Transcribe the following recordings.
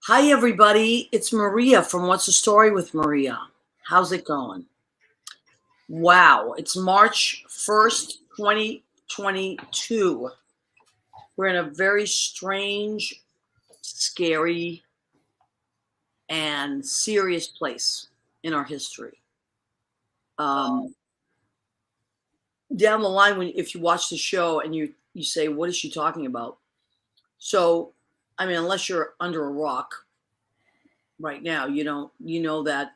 Hi, everybody. It's Maria from What's the Story with Maria. How's it going? Wow, it's March 1st, 2022. We're in a very strange, scary, and serious place in our history. Um, Down the line, if you watch the show and you say, "What is she talking about?" So, I mean, unless you're under a rock right now, you know that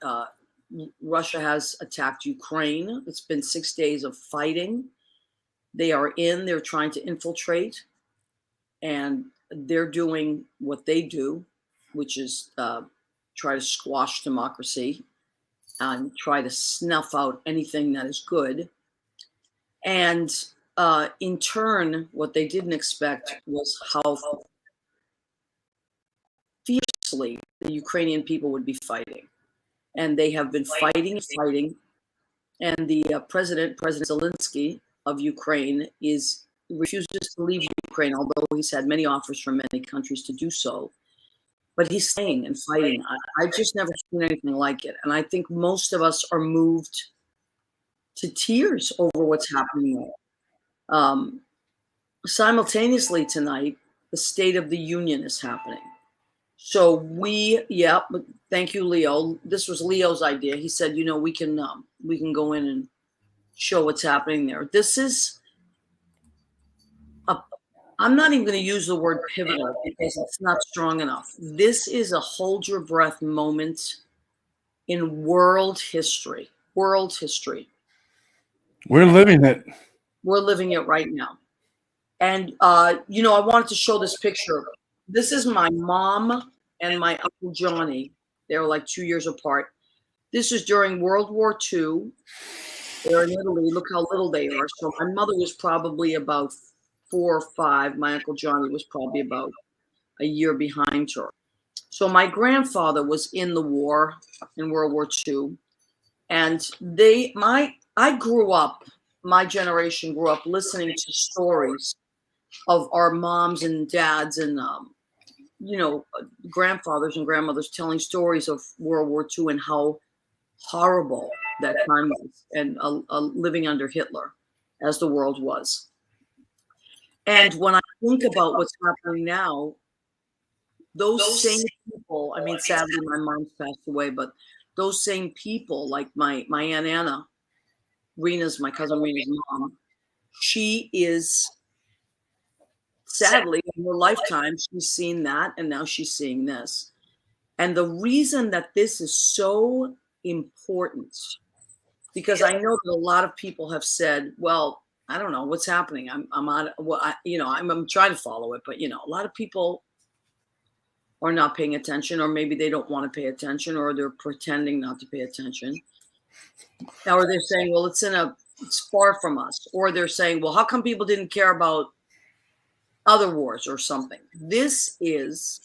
Russia has attacked Ukraine. It's been 6 days of fighting. They're trying to infiltrate, and they're doing what they do, which is try to squash democracy and try to snuff out anything that is good. And in turn, what they didn't expect was how fiercely the Ukrainian people would be fighting. And they have been fighting and fighting. And the President Zelensky of Ukraine, refuses to leave Ukraine, although he's had many offers from many countries to do so. But he's staying and fighting. I've just never seen anything like it. And I think most of us are moved to tears over what's happening there. Simultaneously tonight, the State of the Union is happening. So thank you, Leo. This was Leo's idea. He said, we can go in and show what's happening there. I'm not even going to use the word pivotal because it's not strong enough. This is a hold your breath moment in world history. World history. We're living it. We're living it right now. And, I wanted to show this picture. This is my mom and my Uncle Johnny. They were like 2 years apart. This is during World War II. They're in Italy. Look how little they are. So my mother was probably about 4 or 5. My Uncle Johnny was probably about a year behind her. So my grandfather was in the war, in World War II. And my generation grew up listening to stories of our moms and dads and, grandfathers and grandmothers telling stories of World War II and how horrible that time was, and living under Hitler as the world was. And when I think about what's happening now, those same people, I mean, sadly, my mom's passed away, but those same people, like my Aunt Anna, my cousin Rena's mom, she is, sadly, in her lifetime, she's seen that, and now she's seeing this. And the reason that this is so important, because I know that a lot of people have said, well, I don't know what's happening. I'm trying to follow it, but a lot of people are not paying attention, or maybe they don't want to pay attention, or they're pretending not to pay attention. Or they're saying, well, it's far from us. Or they're saying, well, how come people didn't care about other wars or something? This is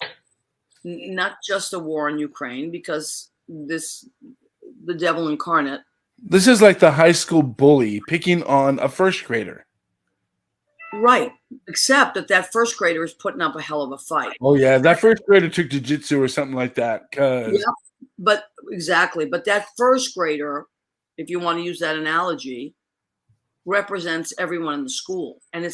not just a war in Ukraine, because the devil incarnate. This is like the high school bully picking on a first grader. Right. Except that first grader is putting up a hell of a fight. Oh, yeah. That first grader took jiu-jitsu or something like that. Yeah, but exactly. But that first grader, if you want to use that analogy, represents everyone in the school. And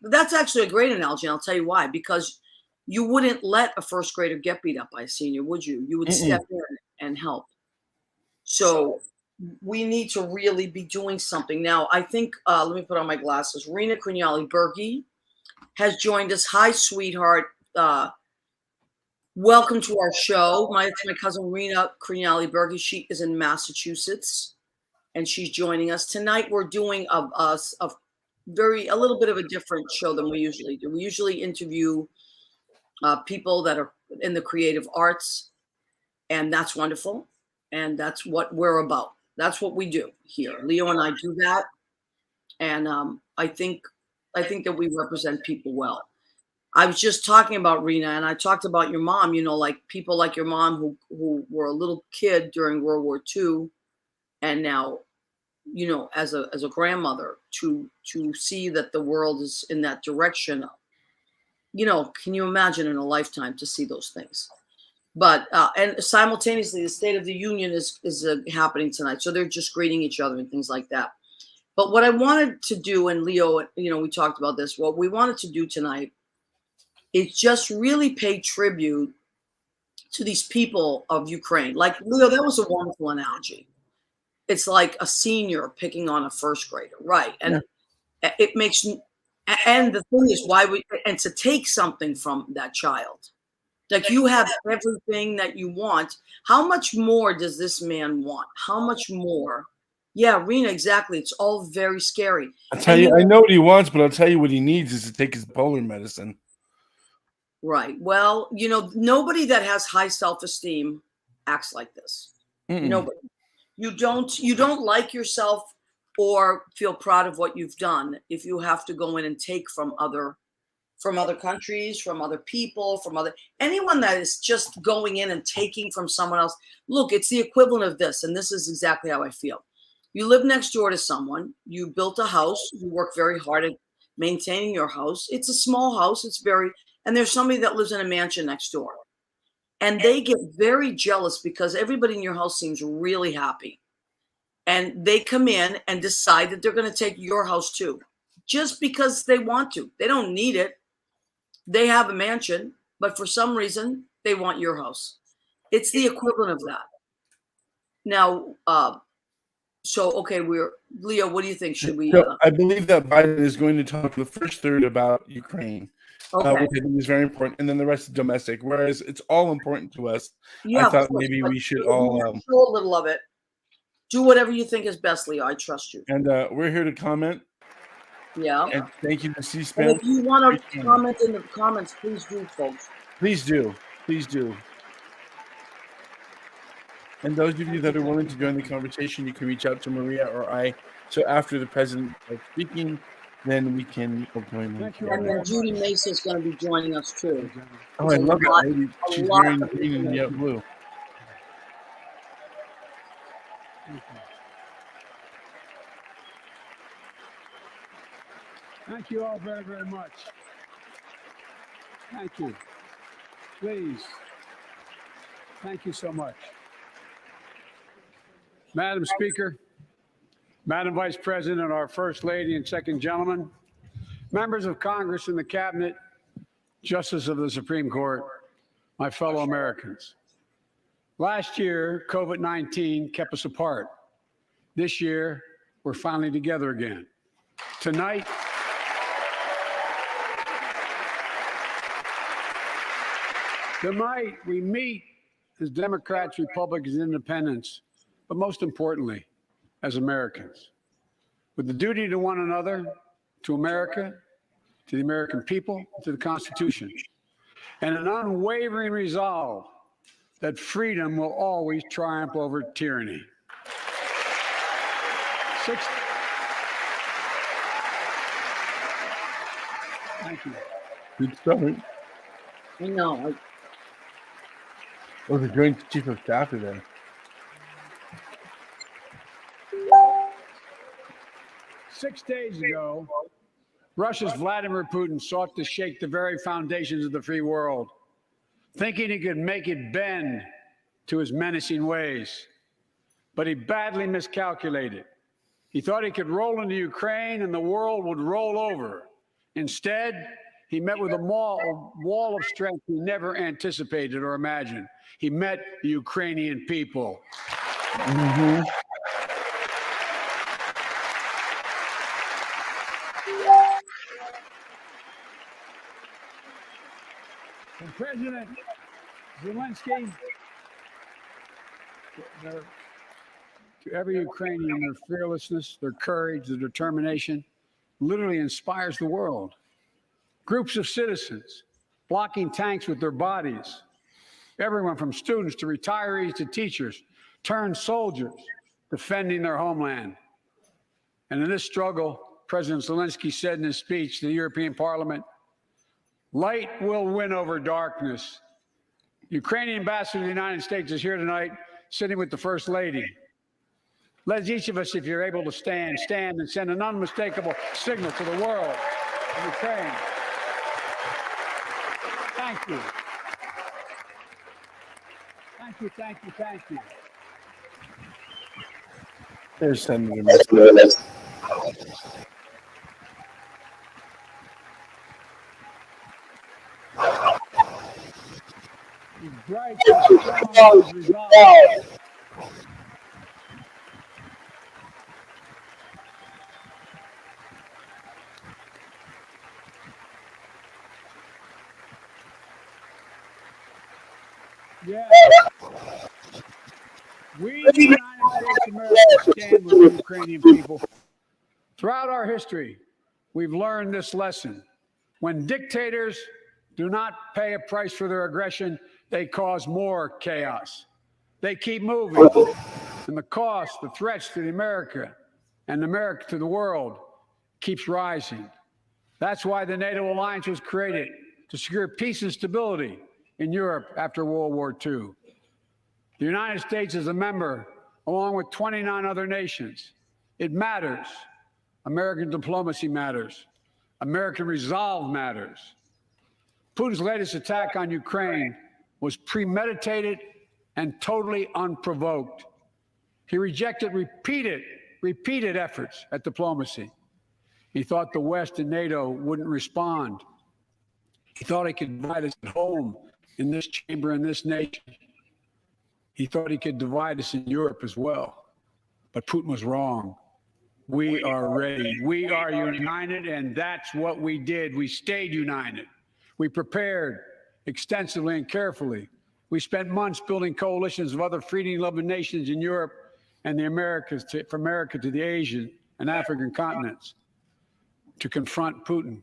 that's actually a great analogy. And I'll tell you why. Because you wouldn't let a first grader get beat up by a senior, would you? You would step in and help. So we need to really be doing something. Now, I think, let me put on my glasses. Rena Krignali-Berge has joined us. Hi, sweetheart. Welcome to our show. It's my cousin Rena Krignali-Berge. She is in Massachusetts, and she's joining us. Tonight, we're doing a little bit of a different show than we usually do. We usually interview people that are in the creative arts, and that's wonderful. And that's what we're about. That's what we do here. Leo and I do that. And I think that we represent people well. I was just talking about Rena, and I talked about your mom, like people like your mom who were a little kid during World War II, and now, as a grandmother, to see that the world is in that direction, can you imagine in a lifetime to see those things? But and simultaneously, the State of the Union is happening tonight, so they're just greeting each other and things like that. But what I wanted to do, and Leo, we talked about this. What we wanted to do tonight is just really pay tribute to these people of Ukraine. Like Leo, that was a wonderful analogy. It's like a senior picking on a first grader, right? And it makes, and the thing is, and to take something from that child. Like you have everything that you want. How much more does this man want? How much more? Yeah, Rena, exactly. It's all very scary. I'll tell you, I know what he wants, but I'll tell you what he needs is to take his polar medicine. Right. Well, nobody that has high self-esteem acts like this. Nobody. You don't like yourself or feel proud of what you've done if you have to go in and take from other countries, from other people, anyone that is just going in and taking from someone else. Look, it's the equivalent of this, and this is exactly how I feel. You live next door to someone, you built a house, you work very hard at maintaining your house. It's a small house, and there's somebody that lives in a mansion next door. And they get very jealous because everybody in your house seems really happy. And they come in and decide that they're going to take your house too, just because they want to. They don't need it. They have a mansion, but for some reason, they want your house. It's the equivalent of that. Now, okay, Leo, what do you think? Should we? So I believe that Biden is going to talk the first third about Ukraine, which I think is very important, and then the rest is domestic. Whereas it's all important to us. Yeah, I thought maybe we should all show a little of it. Do whatever you think is best, Leo. I trust you. And we're here to comment. Yeah. And thank you to C-SPAN. And if you want to comment in the comments, please do, folks. Please do. Please do. And those of you that are willing to join the conversation, you can reach out to Maria or I. So after the president is speaking, then we can join them. And then Judy Mesa is going to be joining us too. Oh, I love that lady. She's wearing green and yellow blue. Thank you all very, very much. Thank you. Please. Thank you so much. Madam Speaker, Madam Vice President, our First Lady and Second Gentleman, members of Congress and the Cabinet, Justice of the Supreme Court, my fellow Americans. Last year, COVID-19 kept us apart. This year, we're finally together again. Tonight, we meet as Democrats, Republicans, Independents, but most importantly, as Americans, with the duty to one another, to America, to the American people, to the Constitution, and an unwavering resolve that freedom will always triumph over tyranny. Thank you. Good start. I know. Oh, the Joint Chief of Staff is there. 6 days ago, Russia's Vladimir Putin sought to shake the very foundations of the free world, thinking he could make it bend to his menacing ways. But he badly miscalculated. He thought he could roll into Ukraine and the world would roll over. Instead, he met with a wall of strength he never anticipated or imagined. He met the Ukrainian people. Mm-hmm. And President Zelensky, to every Ukrainian, their fearlessness, their courage, their determination literally inspires the world. Groups of citizens blocking tanks with their bodies. Everyone from students to retirees to teachers turned soldiers defending their homeland. And in this struggle, President Zelensky said in his speech to the European Parliament, "Light will win over darkness." The Ukrainian ambassador to the United States is here tonight, sitting with the First Lady. Let each of us, if you're able to stand and send an unmistakable signal to the world of Ukraine. Thank you. Thank you. There's Senator Mesa. He's bright, he's strong, he's resolved. Yeah. We, the United States of America, stand with the Ukrainian people. Throughout our history, we've learned this lesson. When dictators do not pay a price for their aggression, they cause more chaos. They keep moving, and the cost, the threats to America and America to the world keeps rising. That's why the NATO alliance was created, to secure peace and stability in Europe after World War II. The United States is a member, along with 29 other nations. It matters. American diplomacy matters. American resolve matters. Putin's latest attack on Ukraine was premeditated and totally unprovoked. He rejected repeated efforts at diplomacy. He thought the West and NATO wouldn't respond. He thought he could divide us at home, in this chamber, in this nation. He thought he could divide us in Europe as well. But Putin was wrong. We are ready. We are united, and that's what we did. We stayed united. We prepared extensively and carefully. We spent months building coalitions of other freedom-loving nations in Europe and the Americas, from America to the Asian and African continents, to confront Putin.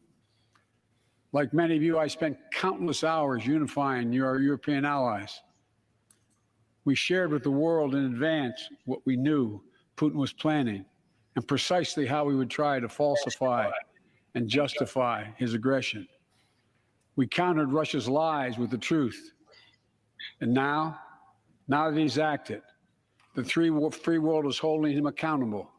Like many of you, I spent countless hours unifying our European allies. We shared with the world in advance what we knew Putin was planning and precisely how we would try to falsify and justify his aggression. We countered Russia's lies with the truth. And now that he's acted, the free world is holding him accountable,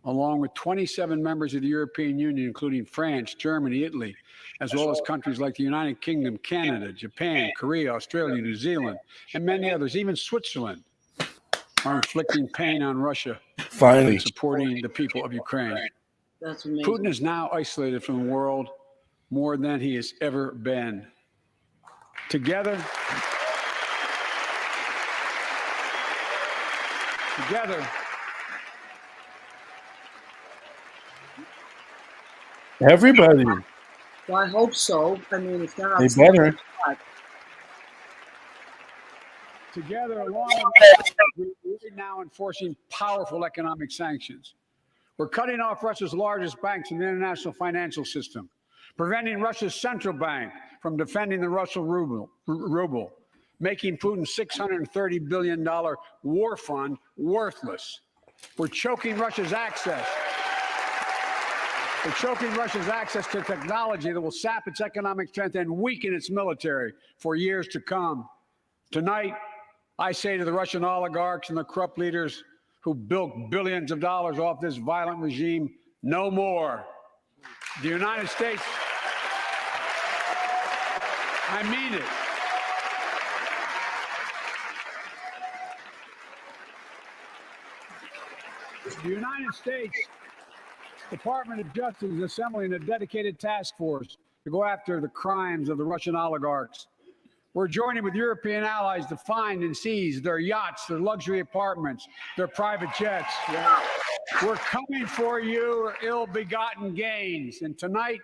along with 27 members of the European Union, including France, Germany, Italy, as well as countries like the United Kingdom, Canada, Japan, Korea, Australia, New Zealand, and many others. Even Switzerland are inflicting pain on Russia. Finally. And supporting the people of Ukraine. That's amazing. Putin is now isolated from the world more than he has ever been. Together, Everybody. Well, I hope so. I mean, if they're not, They better. Together, along with we're now enforcing powerful economic sanctions. We're cutting off Russia's largest banks in the international financial system, preventing Russia's central bank from defending the Russian ruble, making Putin's $630 billion war fund worthless. We're choking Russia's access. We're choking Russia's access to technology that will sap its economic strength and weaken its military for years to come. Tonight, I say to the Russian oligarchs and the corrupt leaders who bilk billions of dollars off this violent regime, no more. The United States, I mean it. The United States Department of Justice is assembling a dedicated task force to go after the crimes of the Russian oligarchs. We're joining with European allies to find and seize their yachts, their luxury apartments, their private jets. We're coming for your ill-begotten gains. And tonight,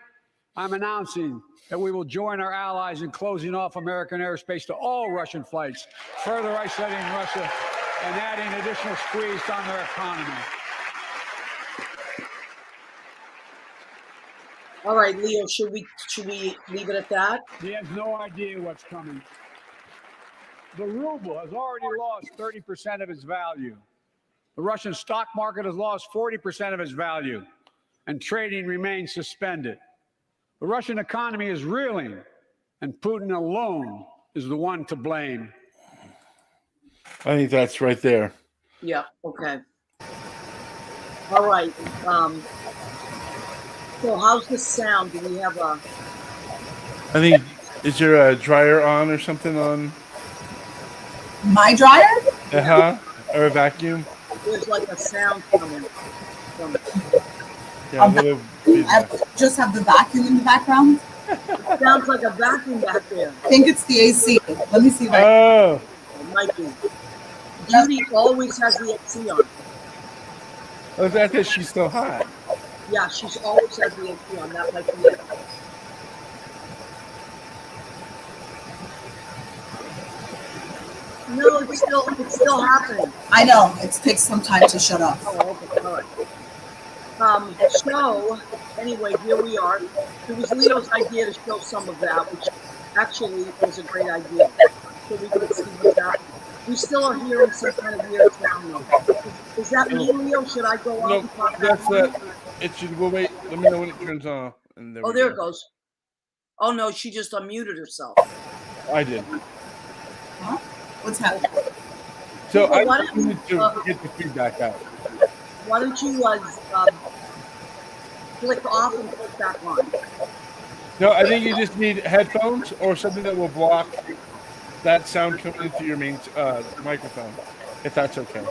I'm announcing that we will join our allies in closing off American airspace to all Russian flights, further isolating Russia and adding additional squeeze on their economy. All right, Leo, should we leave it at that? He has no idea what's coming. The ruble has already lost 30% of its value. The Russian stock market has lost 40% of its value, and trading remains suspended. The Russian economy is reeling, and Putin alone is the one to blame. I think that's right there. Yeah, okay. All right. So how's the sound? Do we have a... I think, is there a dryer on or something on? My dryer? Or a vacuum? There's like a sound coming from it. Yeah, a little feedback. I just have the vacuum in the background. It sounds like a vacuum back there. I think it's the AC. Let me see if I. Oh, It might be. Judy always has the AC on. oh, that's because she's so hot. Yeah, she's always has the AC on. That might be it. No, it's still happening. I know it takes some time to shut off. Oh, okay, all right. So anyway, here we are. It was Leo's idea to show some of that, which actually was a great idea. So we could see what's happening. We still are hearing some kind of weird sound though. Is that me, Leo? Should I go No, out and pop that's that? it. It should go. Wait, let me know when it turns off. And Oh, there it goes. Oh no, she just unmuted herself. I did. Huh? What's happening? So Well, I why don't need you, to get the feedback out. Why don't you click off and click back on? No, I think you just need headphones or something that will block that sound coming into your main microphone, if that's okay.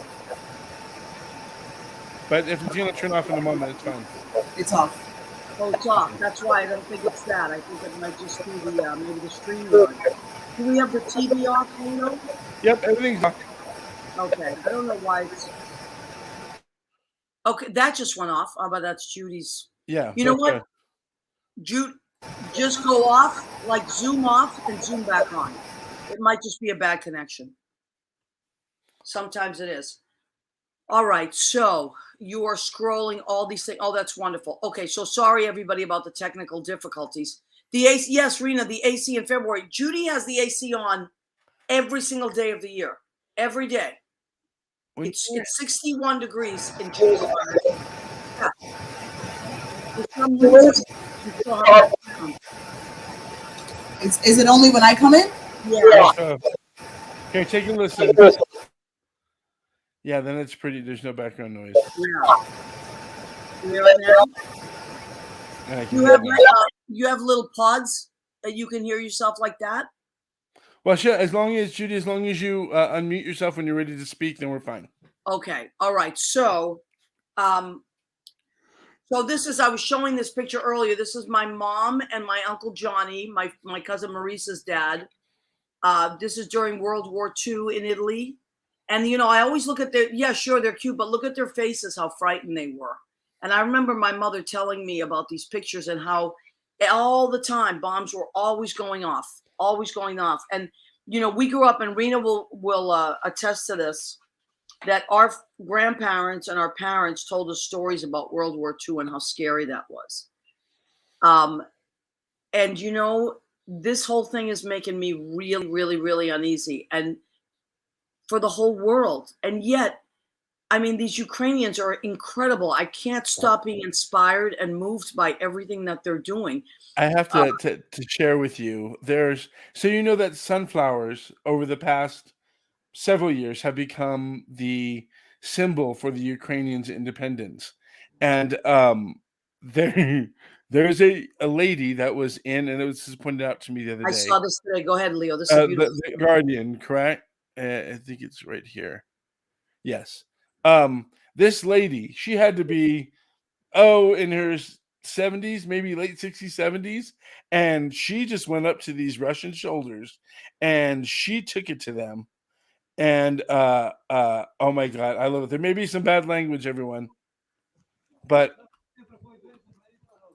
But if it's going to turn off in a moment, it's fine. It's off. Oh, it's off. That's why I don't think it's that. I think it might just be the maybe the stream on. Do we have the TV off, Leo? Yep, everything's off. Okay, I don't know why it's. Okay, that just went off. Oh, but that's Judy's. Yeah. You know that's what? right. Jude, just go off, like zoom off and zoom back on. It might just be a bad connection. Sometimes it is. All right, so you are scrolling all these things. Oh, that's wonderful. Okay, so sorry everybody about the technical difficulties. The AC, yes, Rena, the AC in February. Judy has the AC on every single day of the year. Every day. It's 61 degrees in July. Yeah. For some reason, you still have Is it only when I come in? yeah. Okay, take a listen. Yeah, then it's pretty. There's no background noise. Yeah. You hear it now? And I can hear that. You have little pods that you can hear yourself like that? Well, sure. As long as Judy, as long as you unmute yourself when you're ready to speak, then we're fine. Okay. All right. So, so this is, I was showing this picture earlier. This is my mom and my Uncle Johnny, my cousin Marisa's dad. This is during World War II in Italy. And, you know, I always look at their, yeah, sure, they're cute, but look at their faces, how frightened they were. And I remember my mother telling me about these pictures and how all the time bombs were always going off. And, you know, we grew up, and Rena will attest to this, that our grandparents and our parents told us stories about World War II and how scary that was. And, you know, this whole thing is making me really, really, really uneasy, and for the whole world. And yet, I mean, these Ukrainians are incredible. I can't stop being inspired and moved by everything that they're doing. I have to share with you. So you know that sunflowers over the past several years have become the symbol for the Ukrainians' independence. And there's a lady that was in, and it was pointed out to me the other day. I saw this today. Go ahead, Leo. This is beautiful. The Guardian, correct? I think it's right here. Yes. This lady, she had to be, in her 70s, maybe late 60s, 70s. And she just went up to these Russian soldiers and she took it to them. And oh my God, I love it. There may be some bad language, everyone. But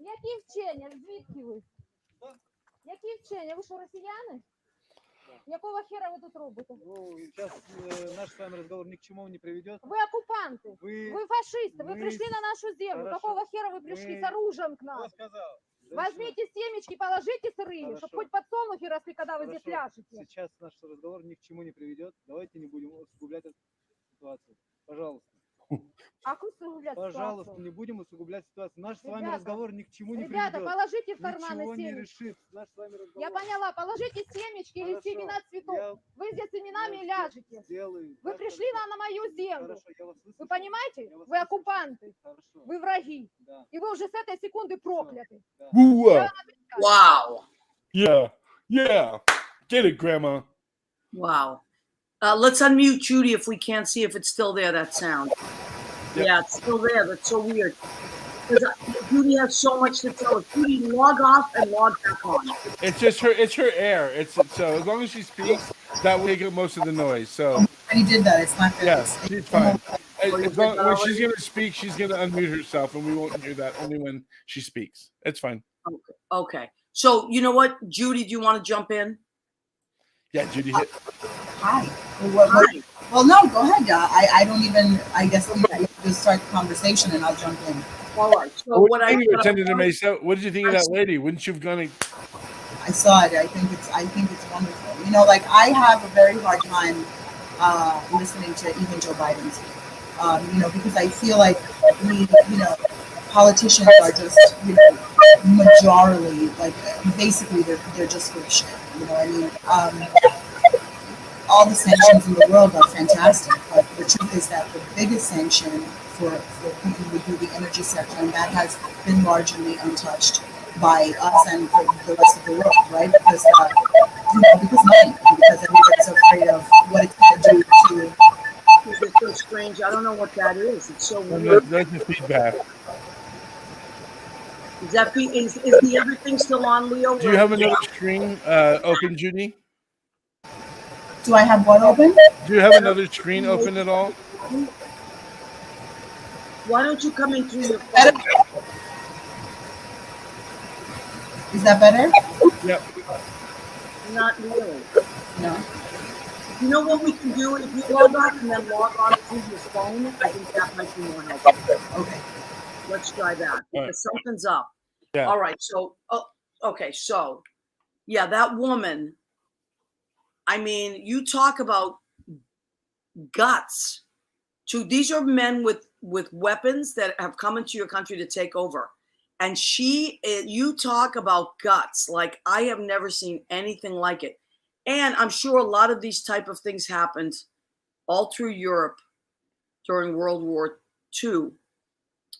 Які вчення? Звідки ви? Які вчення? Ви що, росіяни? Якого хера ви тут робите? Ну, сейчас наш с вами разговор ни к чему не приведет. Вы оккупанты, вы фашисты, вы пришли на нашу землю. Хорошо. Какого хера вы пришли с оружием к Кто нам? сказал? Возьмите семечки, положите сырые, Хорошо. чтобы хоть подсолнухи росли, когда вы здесь Хорошо. ляжете. Сейчас наш разговор ни к чему не приведет. Давайте не будем усугублять эту ситуацию. Пожалуйста. А вы усугублять Пожалуйста, ситуацию. не будем усугублять ситуацию. Наш с вами Ребята, разговор ни к чему не Ребята, приведет. положите в карманы Ничего не семечки. решит наш с вами разговор. Я поняла, положите семечки или Хорошо. семена цветов. Я- Вы здесь семенами я ляжете. сделаю. Вы Да, пришли на мою землю. Хорошо, я вас выслушаю. Вы понимаете? Я вас Вы выслушаю. оккупанты, Хорошо. вы враги. Да, И вы уже с этой секунды прокляты. да. woo, Wow. yeah, get it, Grandma. Wow. Let's unmute Judy if we can't see if it's still there, that sound. Yep. Yeah, it's still there. That's so weird. Because Judy has so much to tell us. Judy, log off and log back on. It's just her. It's her air. It's so as long as she speaks, that will take up most of the noise. So And he did that. It's not good. yeah, It's- she's fine. you As long, did when that she's gonna speak, she's gonna unmute herself, and we won't hear that only when she speaks. It's fine. Okay. So you know what, Judy, do you want to jump in? Yeah, Judy hit. Hi. Hi. Well, no, go ahead. I don't even, I guess we just start the conversation and I'll jump in. All right. So What what did I you think of Senator Mesa? What did you think of that lady? Wouldn't you have gone? I saw it. I think it's wonderful. You know, like I have a very hard time listening to even Joe Biden speak. You know, because I feel like politicians are just, majorly, like basically they're just full of shit. You know what I mean? All the sanctions in the world are fantastic, but the truth is that the biggest sanction for Putin would be the energy sector, and that has been largely untouched by us and for the rest of the world, right? Because because money, because everybody's afraid of what it's going to do to. It's so strange. I don't know what that is. It's so weird. That's the feedback. Is the everything still on, Leo? Do you have another screen open, Judy? Do I have what open? Do you have another screen open at all? Why don't you come in through your Better? phone? Is that better? Yep. Not really. No. You know what we can do? If you log on and then log on through your phone, I think that might be more helpful. Okay. Let's try that because something's up. Yeah. All right. So, okay. So, yeah, that woman. I mean, you talk about guts. These are men with weapons that have come into your country to take over, and you talk about guts like I have never seen anything like it. And I'm sure a lot of these type of things happened all through Europe during World War II,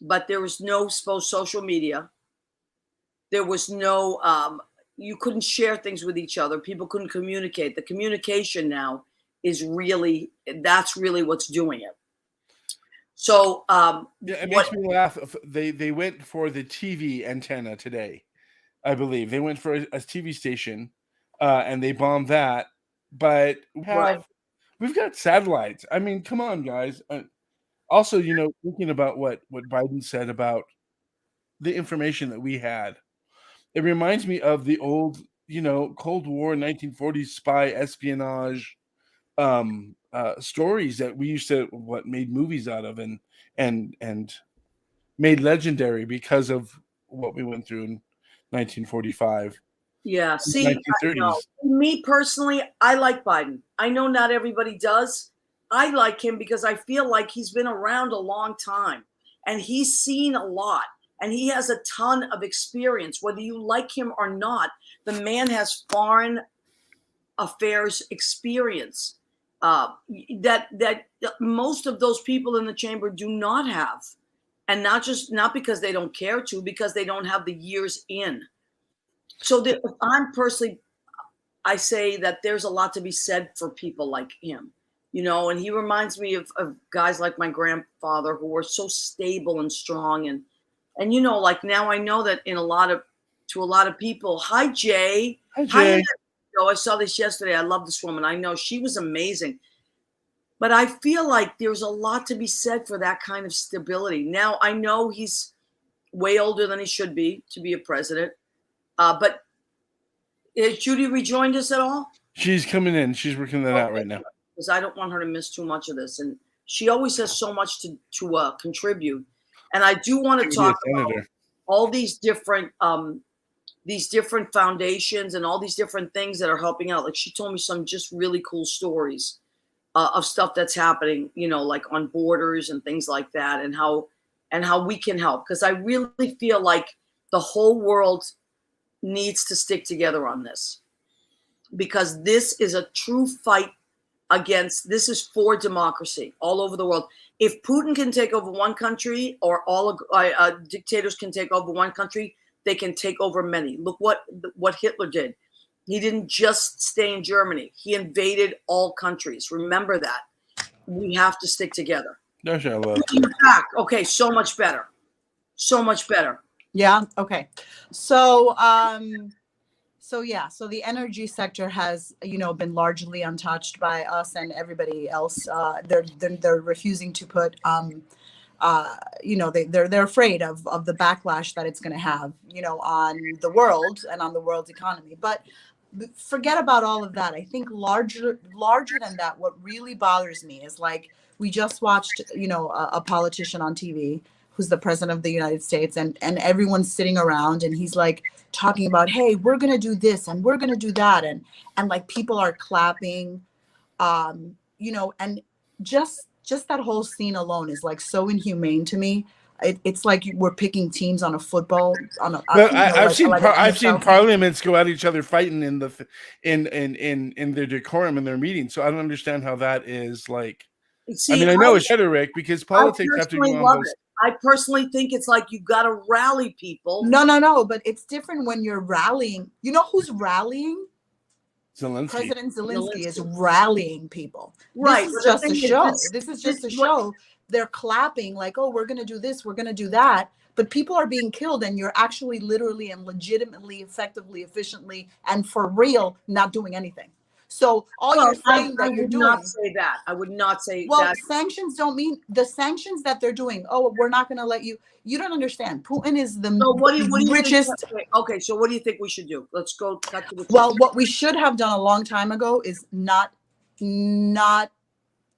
but there was no social media. There was no, you couldn't share things with each other. People couldn't communicate. The communication now that's really what's doing it. So, yeah, it makes me laugh. They went for the TV antenna today, I believe. They went for a TV station, and they bombed that. But we've got satellites. I mean, come on, guys. Also, thinking about what Biden said about the information that we had, it reminds me of the old, Cold War 1940s spy espionage stories that we used to made movies out of and made legendary because of what we went through in 1945. Yeah, see, 1930s. Me personally, I like Biden. I know not everybody does. I like him because I feel like he's been around a long time and he's seen a lot and he has a ton of experience. Whether you like him or not, the man has foreign affairs experience that most of those people in the chamber do not have, and not because they don't care to, because they don't have the years in. So I say that there's a lot to be said for people like him, and he reminds me of guys like my grandfather who were so stable and strong. And like now I know that to a lot of people, hi, Jay. Hi, Jay. I saw this yesterday. I love this woman. I know she was amazing. But I feel like there's a lot to be said for that kind of stability. Now, I know he's way older than he should be to be a president. But has Judy rejoined us at all? She's coming in. She's working that out right now. Because I don't want her to miss too much of this. And she always has so much to contribute. And I do want to talk about all these different foundations and all these different things that are helping out. Like she told me some just really cool stories of stuff that's happening, like on borders and things like that, and how we can help. Because I really feel like the whole world needs to stick together on this, because this is a true fight this is for democracy all over the world. If Putin can take over one country, or all dictators can take over one country, they can take over many. Look what Hitler did. He didn't just stay in Germany. He invaded all countries. Remember that. We have to stick together. Gosh, I love You're back. Okay, so much better. So much better. Yeah. Okay. So, so the energy sector has, been largely untouched by us and everybody else. They're refusing to put, they're afraid of the backlash that it's going to have, on the world and on the world's economy. But forget about all of that. I think larger than that, what really bothers me is, like, we just watched, a politician on TV who's the president of the United States, and everyone's sitting around and he's like talking about, hey, we're going to do this and we're going to do that. And like people are clapping, and just that whole scene alone is like so inhumane to me. It's like we're picking teams on a football I've seen parliaments go at each other fighting in their decorum in their meetings. So I don't understand how that is like. See, I mean, I know it's rhetoric because politics have to go on both. I personally think it's like you got to rally people. No, but it's different when you're rallying. You know who's rallying? Zelensky. President Zelensky is rallying people. Right. This is just a show. This is just a show. They're clapping like, oh, we're going to do this, we're going to do that. But people are being killed, and you're actually literally and legitimately, effectively, efficiently, and for real not doing anything. So you're saying that you're doing. I would not say that. I would not say that. Well, sanctions don't mean the sanctions that they're doing. Oh, we're not going to let you. You don't understand. Putin is the richest. Okay, so what do you think we should do? Let's go back to the. Well, what we should have done a long time ago is not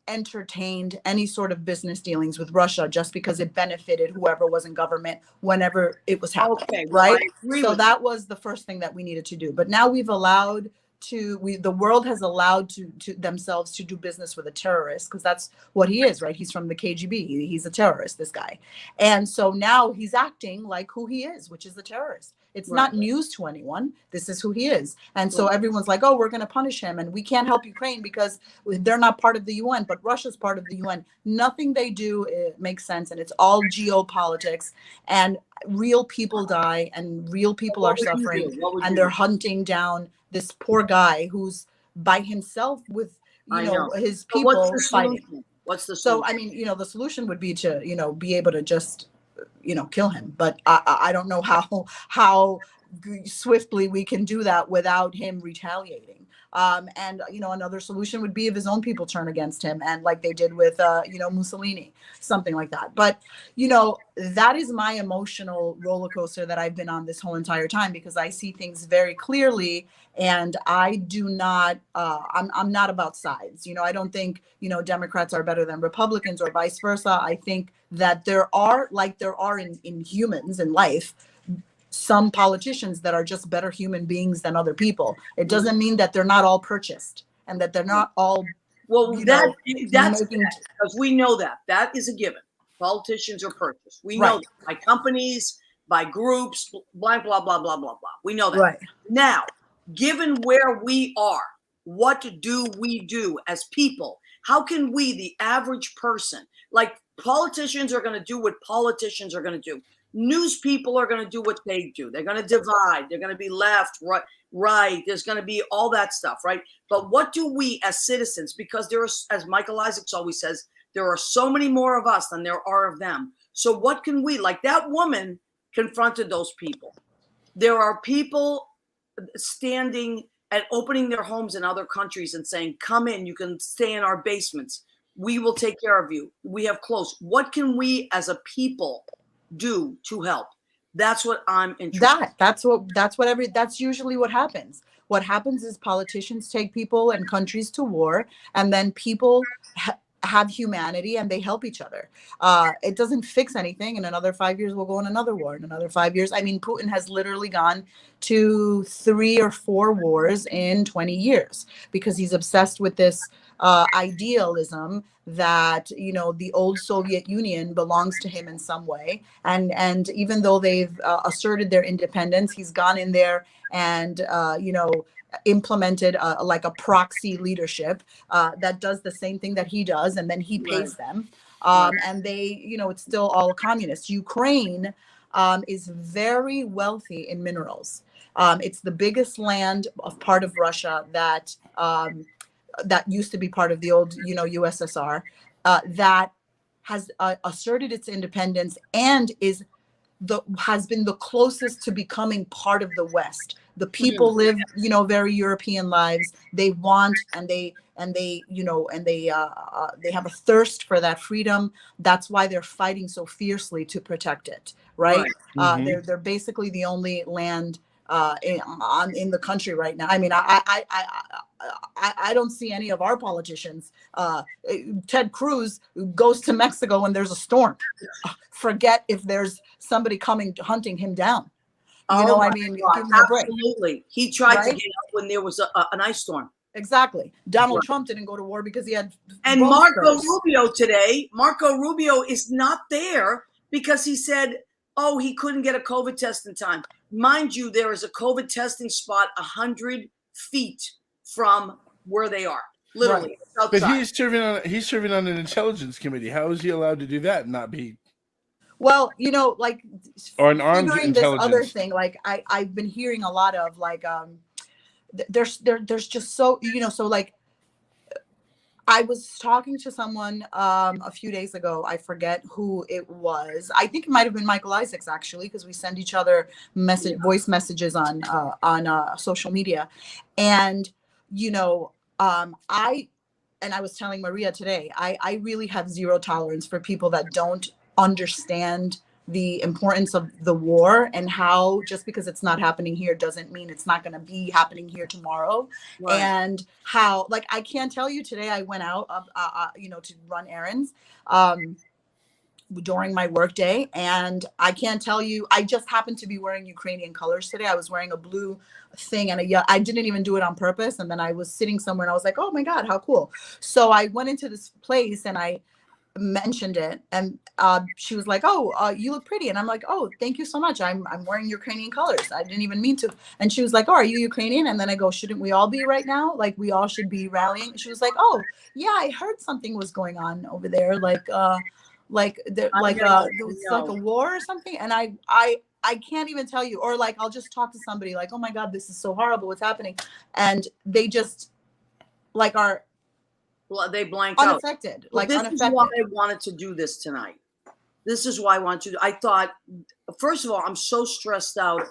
entertained any sort of business dealings with Russia just because it benefited whoever was in government whenever it was happening. Okay, right? So that was the first thing that we needed to do. But now we've allowed the world has allowed to themselves to do business with a terrorist, because that's what he is, right? He's from the KGB. He's a terrorist, this guy. And so now he's acting like who he is, which is a terrorist. It's not news to anyone. This is who he is. And so everyone's like, oh, we're going to punish him. And we can't help Ukraine because they're not part of the UN, but Russia's part of the UN. Nothing they do makes sense. And it's all geopolitics. And real people die and real people are suffering. And they're hunting down this poor guy who's by himself with, his people fighting. What's the solution? So, I mean, the solution would be to, be able to just, kill him. But I don't know how swiftly we can do that without him retaliating. And another solution would be if his own people turn against him, and like they did with, Mussolini, something like that. But, that is my emotional roller coaster that I've been on this whole entire time, because I see things very clearly, and I do not, I'm not about sides. I don't think, Democrats are better than Republicans or vice versa. I think that there are, like there are in humans in life, some politicians that are just better human beings than other people. It doesn't mean that they're not all purchased and that they're not all. Well, that's because we know that is a given. Politicians are purchased. We know that by companies, by groups, blah, blah, blah, blah, blah, blah. We know that. Right. Now, given where we are, what do we do as people? How can we, the average person, like politicians are going to do what politicians are going to do. News people are going to do what they do. They're going to divide. They're going to be left, right. There's going to be all that stuff, right? But what do we as citizens, because there are, as Michael Isaacs always says, there are so many more of us than there are of them. So what can we, like that woman confronted those people. There are people standing and opening their homes in other countries and saying, come in, you can stay in our basements. We will take care of you. We have clothes. What can we as a people do to help? That's what I'm interested in. That's usually what happens. What happens is politicians take people and countries to war, and then people have humanity and they help each other. It doesn't fix anything. In another 5 years, we'll go in another war. In another 5 years, I mean, Putin has literally gone to 3 or 4 wars in 20 years because he's obsessed with this idealism that, the old Soviet Union belongs to him in some way. And even though they've asserted their independence, he's gone in there and, implemented like a proxy leadership that does the same thing that he does, and then he pays them. And they, it's still all communist. Ukraine is very wealthy in minerals. It's the biggest land of part of Russia that that used to be part of the old, USSR, that has asserted its independence and has been the closest to becoming part of the West. The people live, very European lives. They want they have a thirst for that freedom. That's why they're fighting so fiercely to protect it, right? They're basically the only land in the country right now. I mean, I don't see any of our politicians. Ted Cruz goes to Mexico when there's a storm. Forget if there's somebody coming hunting him down. I mean, give me a break. Absolutely. He tried to Right? get up when there was an ice storm. Exactly. Donald Trump didn't go to war because he had. And bone Marco spurs. Rubio today, Marco Rubio is not there because he said, oh, he couldn't get a COVID test in time. Mind you, there is a COVID testing spot 100 feet from where they are, literally. Right. But he's serving on an intelligence committee. How is he allowed to do that and not be? Well, Or an armed figuring this other intelligence. thing, like I've been hearing a lot of there's just so so like I was talking to someone a few days ago. I forget who it was. I think it might have been Michael Isaacs, actually, because we send each other voice messages on social media. And I was telling Maria today, I really have zero tolerance for people that don't understand the importance of the war and how just because it's not happening here doesn't mean it's not going to be happening here tomorrow. Right. And how, like, I can't tell you today I went out, to run errands during my work day. And I can't tell you, I just happened to be wearing Ukrainian colors today. I was wearing a blue thing and I didn't even do it on purpose. And then I was sitting somewhere and I was like, oh my God, how cool. So I went into this place and I mentioned it and she was like, oh, you look pretty. And I'm like, oh, thank you so much. I'm wearing Ukrainian colors. I didn't even mean to. And she was like, oh, are you Ukrainian? And then I go, shouldn't we all be right now? Like, we all should be rallying. She was like, oh yeah, I heard something was going on over there. There was like a war or something. And I can't even tell you, or like, I'll just talk to somebody like, oh my God, this is so horrible. What's happening? And they just like are, well, they blank unaffected. out. Well, like this unaffected. is why I wanted to do this tonight. This is why I want to. I thought, first of all, I'm so stressed out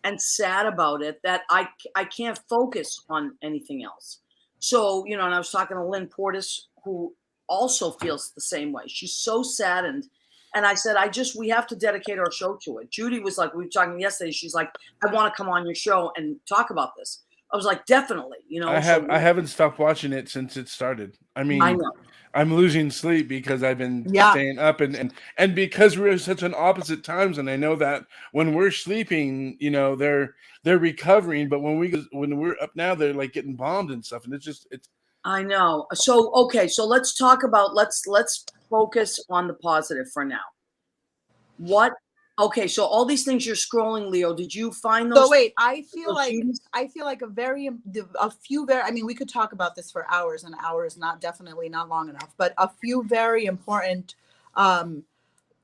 and sad about it that I can't focus on anything else. So, and I was talking to Lynn Portis, who also feels the same way. She's so saddened. And I said, we have to dedicate our show to it. Judy was like, we were talking yesterday. She's like, I want to come on your show and talk about this. I was like, definitely, I haven't stopped watching it since it started. I mean, I know. I'm losing sleep because I've been staying up and because we're such an opposite times. And I know that when we're sleeping, they're recovering, but when we're up now, they're like getting bombed and stuff. And it's I know. So, okay. So let's talk about, let's focus on the positive for now. Okay, so all these things you're scrolling, Leo, did you find those? So wait, I feel like we could talk about this for hours and hours, definitely not long enough, but a few very important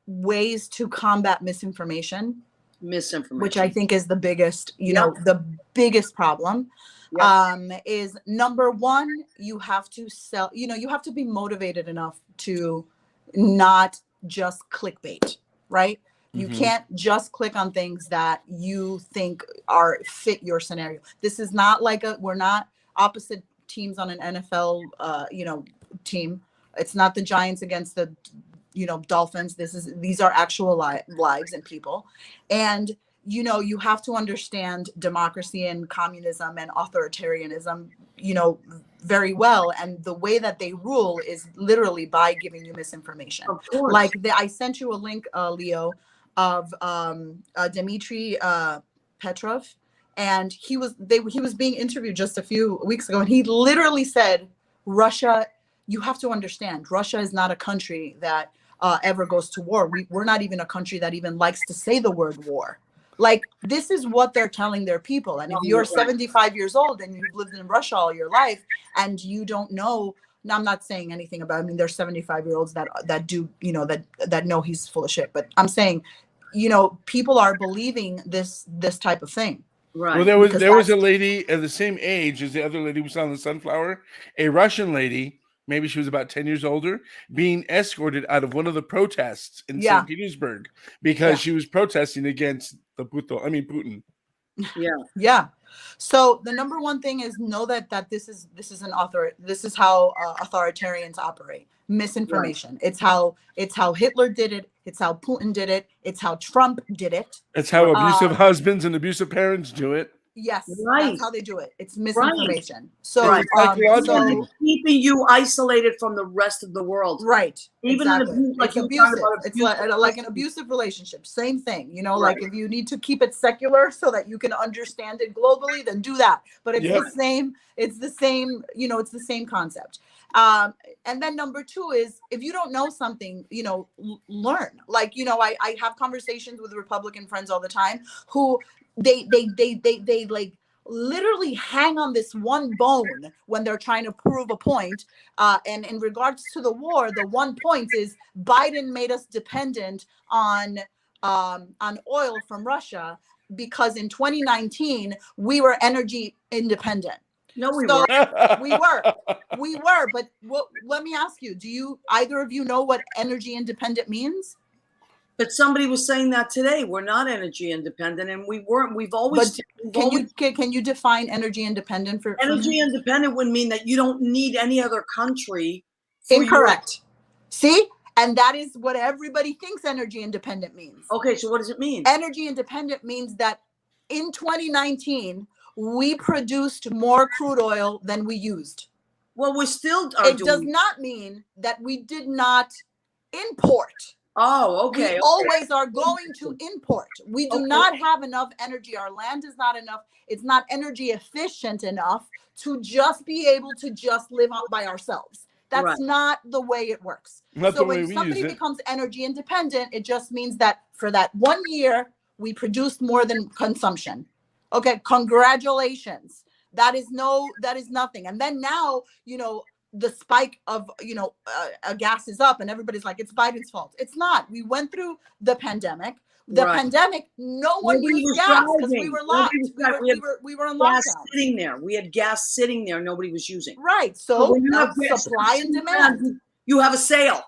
ways to combat misinformation, which I think is the biggest, the biggest problem. Is number one, you have to you have to be motivated enough to not just clickbait, right? You can't just click on things that you think fit your scenario. This is not like we're not opposite teams on an NFL, team. It's not the Giants against the, Dolphins. These are actual lives and people. And, you have to understand democracy and communism and authoritarianism, very well. And the way that they rule is literally by giving you misinformation. Of course. Like I sent you a link, Leo, of Dmitry Petrov, and he was being interviewed just a few weeks ago, and he literally said, Russia, you have to understand, Russia is not a country that ever goes to war. We're not even a country that even likes to say the word war. Like, this is what they're telling their people. And if you're 75 years old and you've lived in Russia all your life and you don't know, now, I'm not saying anything about, there's 75-year-olds that do, that know he's full of shit. But I'm saying, people are believing this type of thing. Right. Well, there was Because a lady at the same age as the other lady who was selling the sunflower, a Russian lady, maybe she was about 10 years older, being escorted out of one of the protests in Yeah. St. Petersburg because she was protesting against Putin. Yeah. Yeah. So the number one thing is know that this is how authoritarians operate. Misinformation. It's how Hitler did it. It's how Putin did it. It's how Trump did it. It's how abusive husbands and abusive parents do it. Yes, Right. that's how they do it. It's misinformation. So, Right. Psychological. Keeping you isolated from the rest of the world. right. Even Exactly. in like It's you were abusive. talking about It's abuse. like an abusive relationship. Same thing. You know, Right. like if you need to keep it secular so that you can understand it globally, then do that. But it's the same. It's the same. You know, it's the same concept. And then number two is if you don't know something, you know, learn. Like, you know, I have conversations with Republican friends all the time who they like literally hang on this one bone when they're trying to prove a point. And in regards to the war, the one point is Biden made us dependent on oil from Russia because in 2019 we were energy independent. No, we So weren't. we were. But let me ask you: do you either of you know what energy independent means? But somebody was saying that today. We're not energy independent, and we weren't. We've always. Can you define energy independent for energy me? independent would mean that you don't need any other country. For Incorrect. See, and that is what everybody thinks energy independent means. Okay, so what does it mean? Energy independent means that in 2019 we produced more crude oil than we used. Well, we still are. It does not mean that we did not import. Oh, okay. We always are going to import. We do not have enough energy. Our land is not enough. It's not energy efficient enough to just be able to just live out by ourselves. That's not the way it works. So when somebody becomes energy independent, it just means that for that 1 year, we produced more than consumption. Okay, congratulations. That is nothing. And then now, you know, the spike of, you know, gas is up and everybody's like, it's Biden's fault. It's not. We went through the pandemic. Pandemic, no one used gas because we were locked. We were on lockdown. Sitting there. We had gas sitting there. Nobody was using. Right. So that's supply and demand. You have a sale.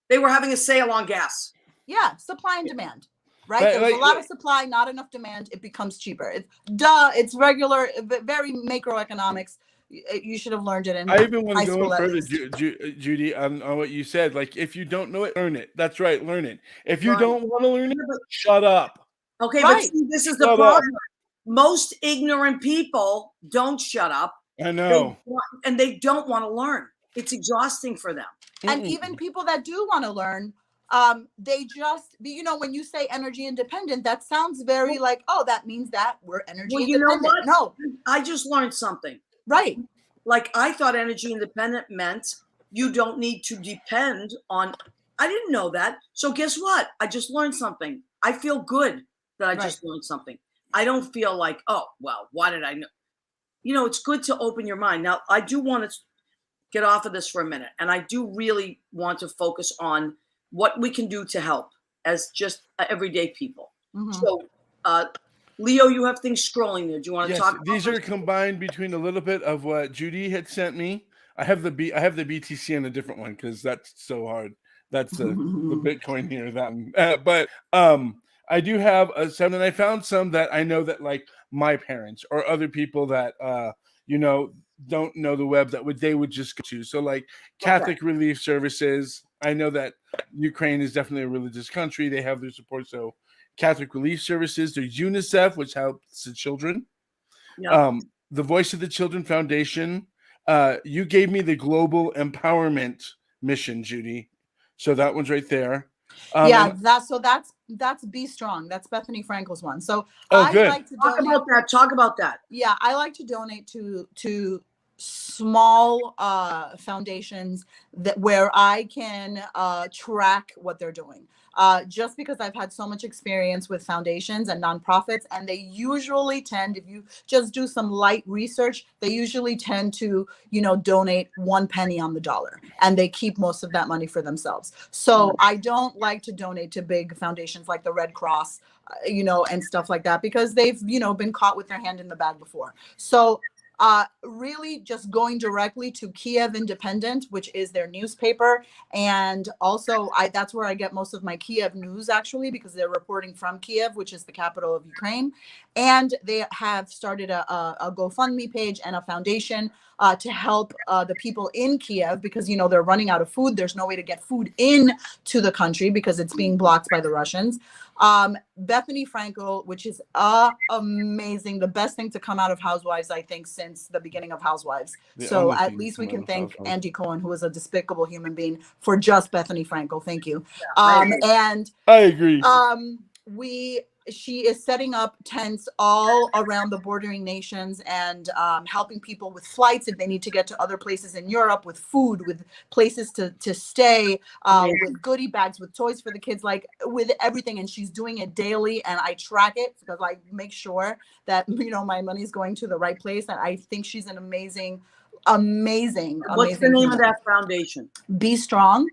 They were having a sale on gas. Yeah, supply and demand. Right. There's a lot of supply, not enough demand. It becomes cheaper. It's regular, very macroeconomics. You should have learned it in I even want to go further, Judy, on what you said. Like, if you don't know it, learn it. That's right, learn it. If you don't want to learn it, shut up. Okay, but see, this is the problem. Most ignorant people don't shut up. I know. And they don't want to learn. It's exhausting for them. And even people that do want to learn, they just, you know, when you say energy independent, that sounds very like, oh, that means that we're energy independent. You know what? No. I just learned something. Right. Like I thought energy independent meant you don't need to depend on, I didn't know that. So guess what? I just learned something. I feel good that I just learned something. I don't feel like, oh, well, why did I know? You know, it's good to open your mind. Now, I do want to get off of this for a minute. And I do really want to focus on what we can do to help as just everyday people. Mm-hmm. So, Leo, you have things scrolling there. Do you want to talk about these are combined between a little bit of what Judy had sent me. I have the BTC on a different one because that's so hard. That's the Bitcoin here. But I do have some, and I found some that I know that like my parents or other people that you know don't know the web they would just go to. So like Catholic Relief Services. I know that Ukraine is definitely a religious country. They have their support. So Catholic Relief Services, there's UNICEF, which helps the children. The Voice of the Children Foundation. You gave me the Global Empowerment Mission, Judy. So that one's right there. That's Be Strong. That's Bethany Frankel's one. So good. Like to donate, talk about that. Yeah, I like to donate to small foundations where I can track what they're doing. Just because I've had so much experience with foundations and nonprofits, and they usually tend, if you just do some light research, they usually tend to, you know, donate 1 penny on the dollar, and they keep most of that money for themselves. So I don't like to donate to big foundations like the Red Cross, and stuff like that, because they've, been caught with their hand in the bag before. So really just going directly to Kiev Independent, which is their newspaper. And also that's where I get most of my Kiev news, actually, because they're reporting from Kiev, which is the capital of Ukraine. And they have started a GoFundMe page and a foundation to help the people in Kiev, because, they're running out of food. There's no way to get food in to the country because it's being blocked by the Russians. Bethany Frankel, which is amazing, the best thing to come out of Housewives, I think, since the beginning of Housewives. So at least we can thank Andy Cohen, who is a despicable human being, for just Bethany Frankel. Thank you. And I agree. She is setting up tents all around the bordering nations and helping people with flights if they need to get to other places in Europe, with food, with places to stay, with goodie bags, with toys for the kids, like with everything. And she's doing it daily, and I track it because I make sure that, my money is going to the right place. And I think she's an amazing. What's the name of that foundation? Be Strong.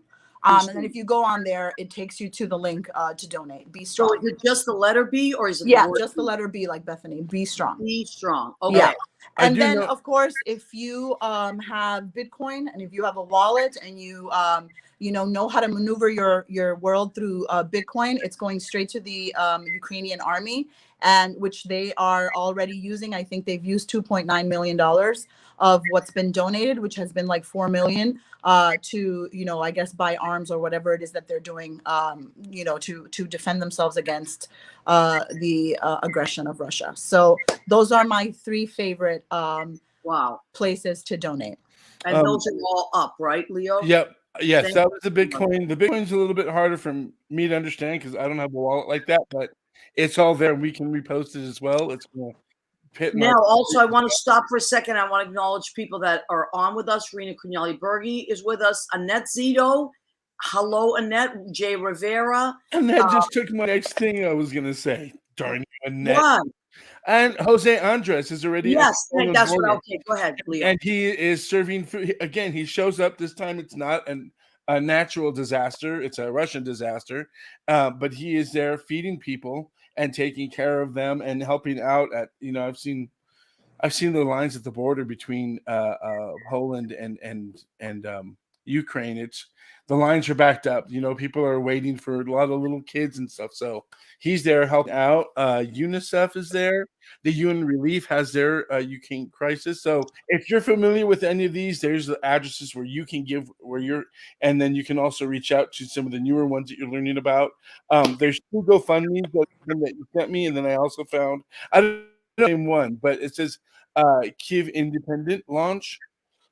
And then if you go on there, it takes you to the link to donate. Be Strong. So is it just the letter B, or is it just the letter B, like Bethany? Be Strong. Be Strong. Okay. Yeah. And then, of course, if you have Bitcoin, and if you have a wallet, and you know how to maneuver your world through Bitcoin, it's going straight to the Ukrainian army, and which they are already using. I think they've used $2.9 million of what's been donated, which has been like 4 million to, I guess, buy arms or whatever it is that they're doing, to defend themselves against the aggression of Russia. So those are my 3 favorite places to donate. And those are all up, right, Leo? Yep. Yes, that was the Bitcoin. The Bitcoin's a little bit harder for me to understand because I don't have a wallet like that, but it's all there. We can repost it as well. It's going to hit now. Also, I want to stop for a second. I want to acknowledge people that are on with us. Rena Criniali-Bergi is with us. Annette Zito. Hello, Annette. Jay Rivera. Annette just took my next thing I was going to say. Darn you, Annette. What? And Jose Andres is already. Yes, that's what. Okay, go ahead, Leo. And he is serving food again. He shows up this time. It's not a natural disaster; it's a Russian disaster. But he is there feeding people and taking care of them and helping out. I've seen the lines at the border between Poland and Ukraine. It's the lines are backed up. People are waiting for a lot of little kids and stuff. So he's there helping out. UNICEF is there. The UN Relief has their Ukraine crisis. So if you're familiar with any of these, there's the addresses where you can give and then you can also reach out to some of the newer ones that you're learning about. There's 2 GoFundMes that you sent me, and then I also found, I don't know the same one, but it says Kiev Independent launch.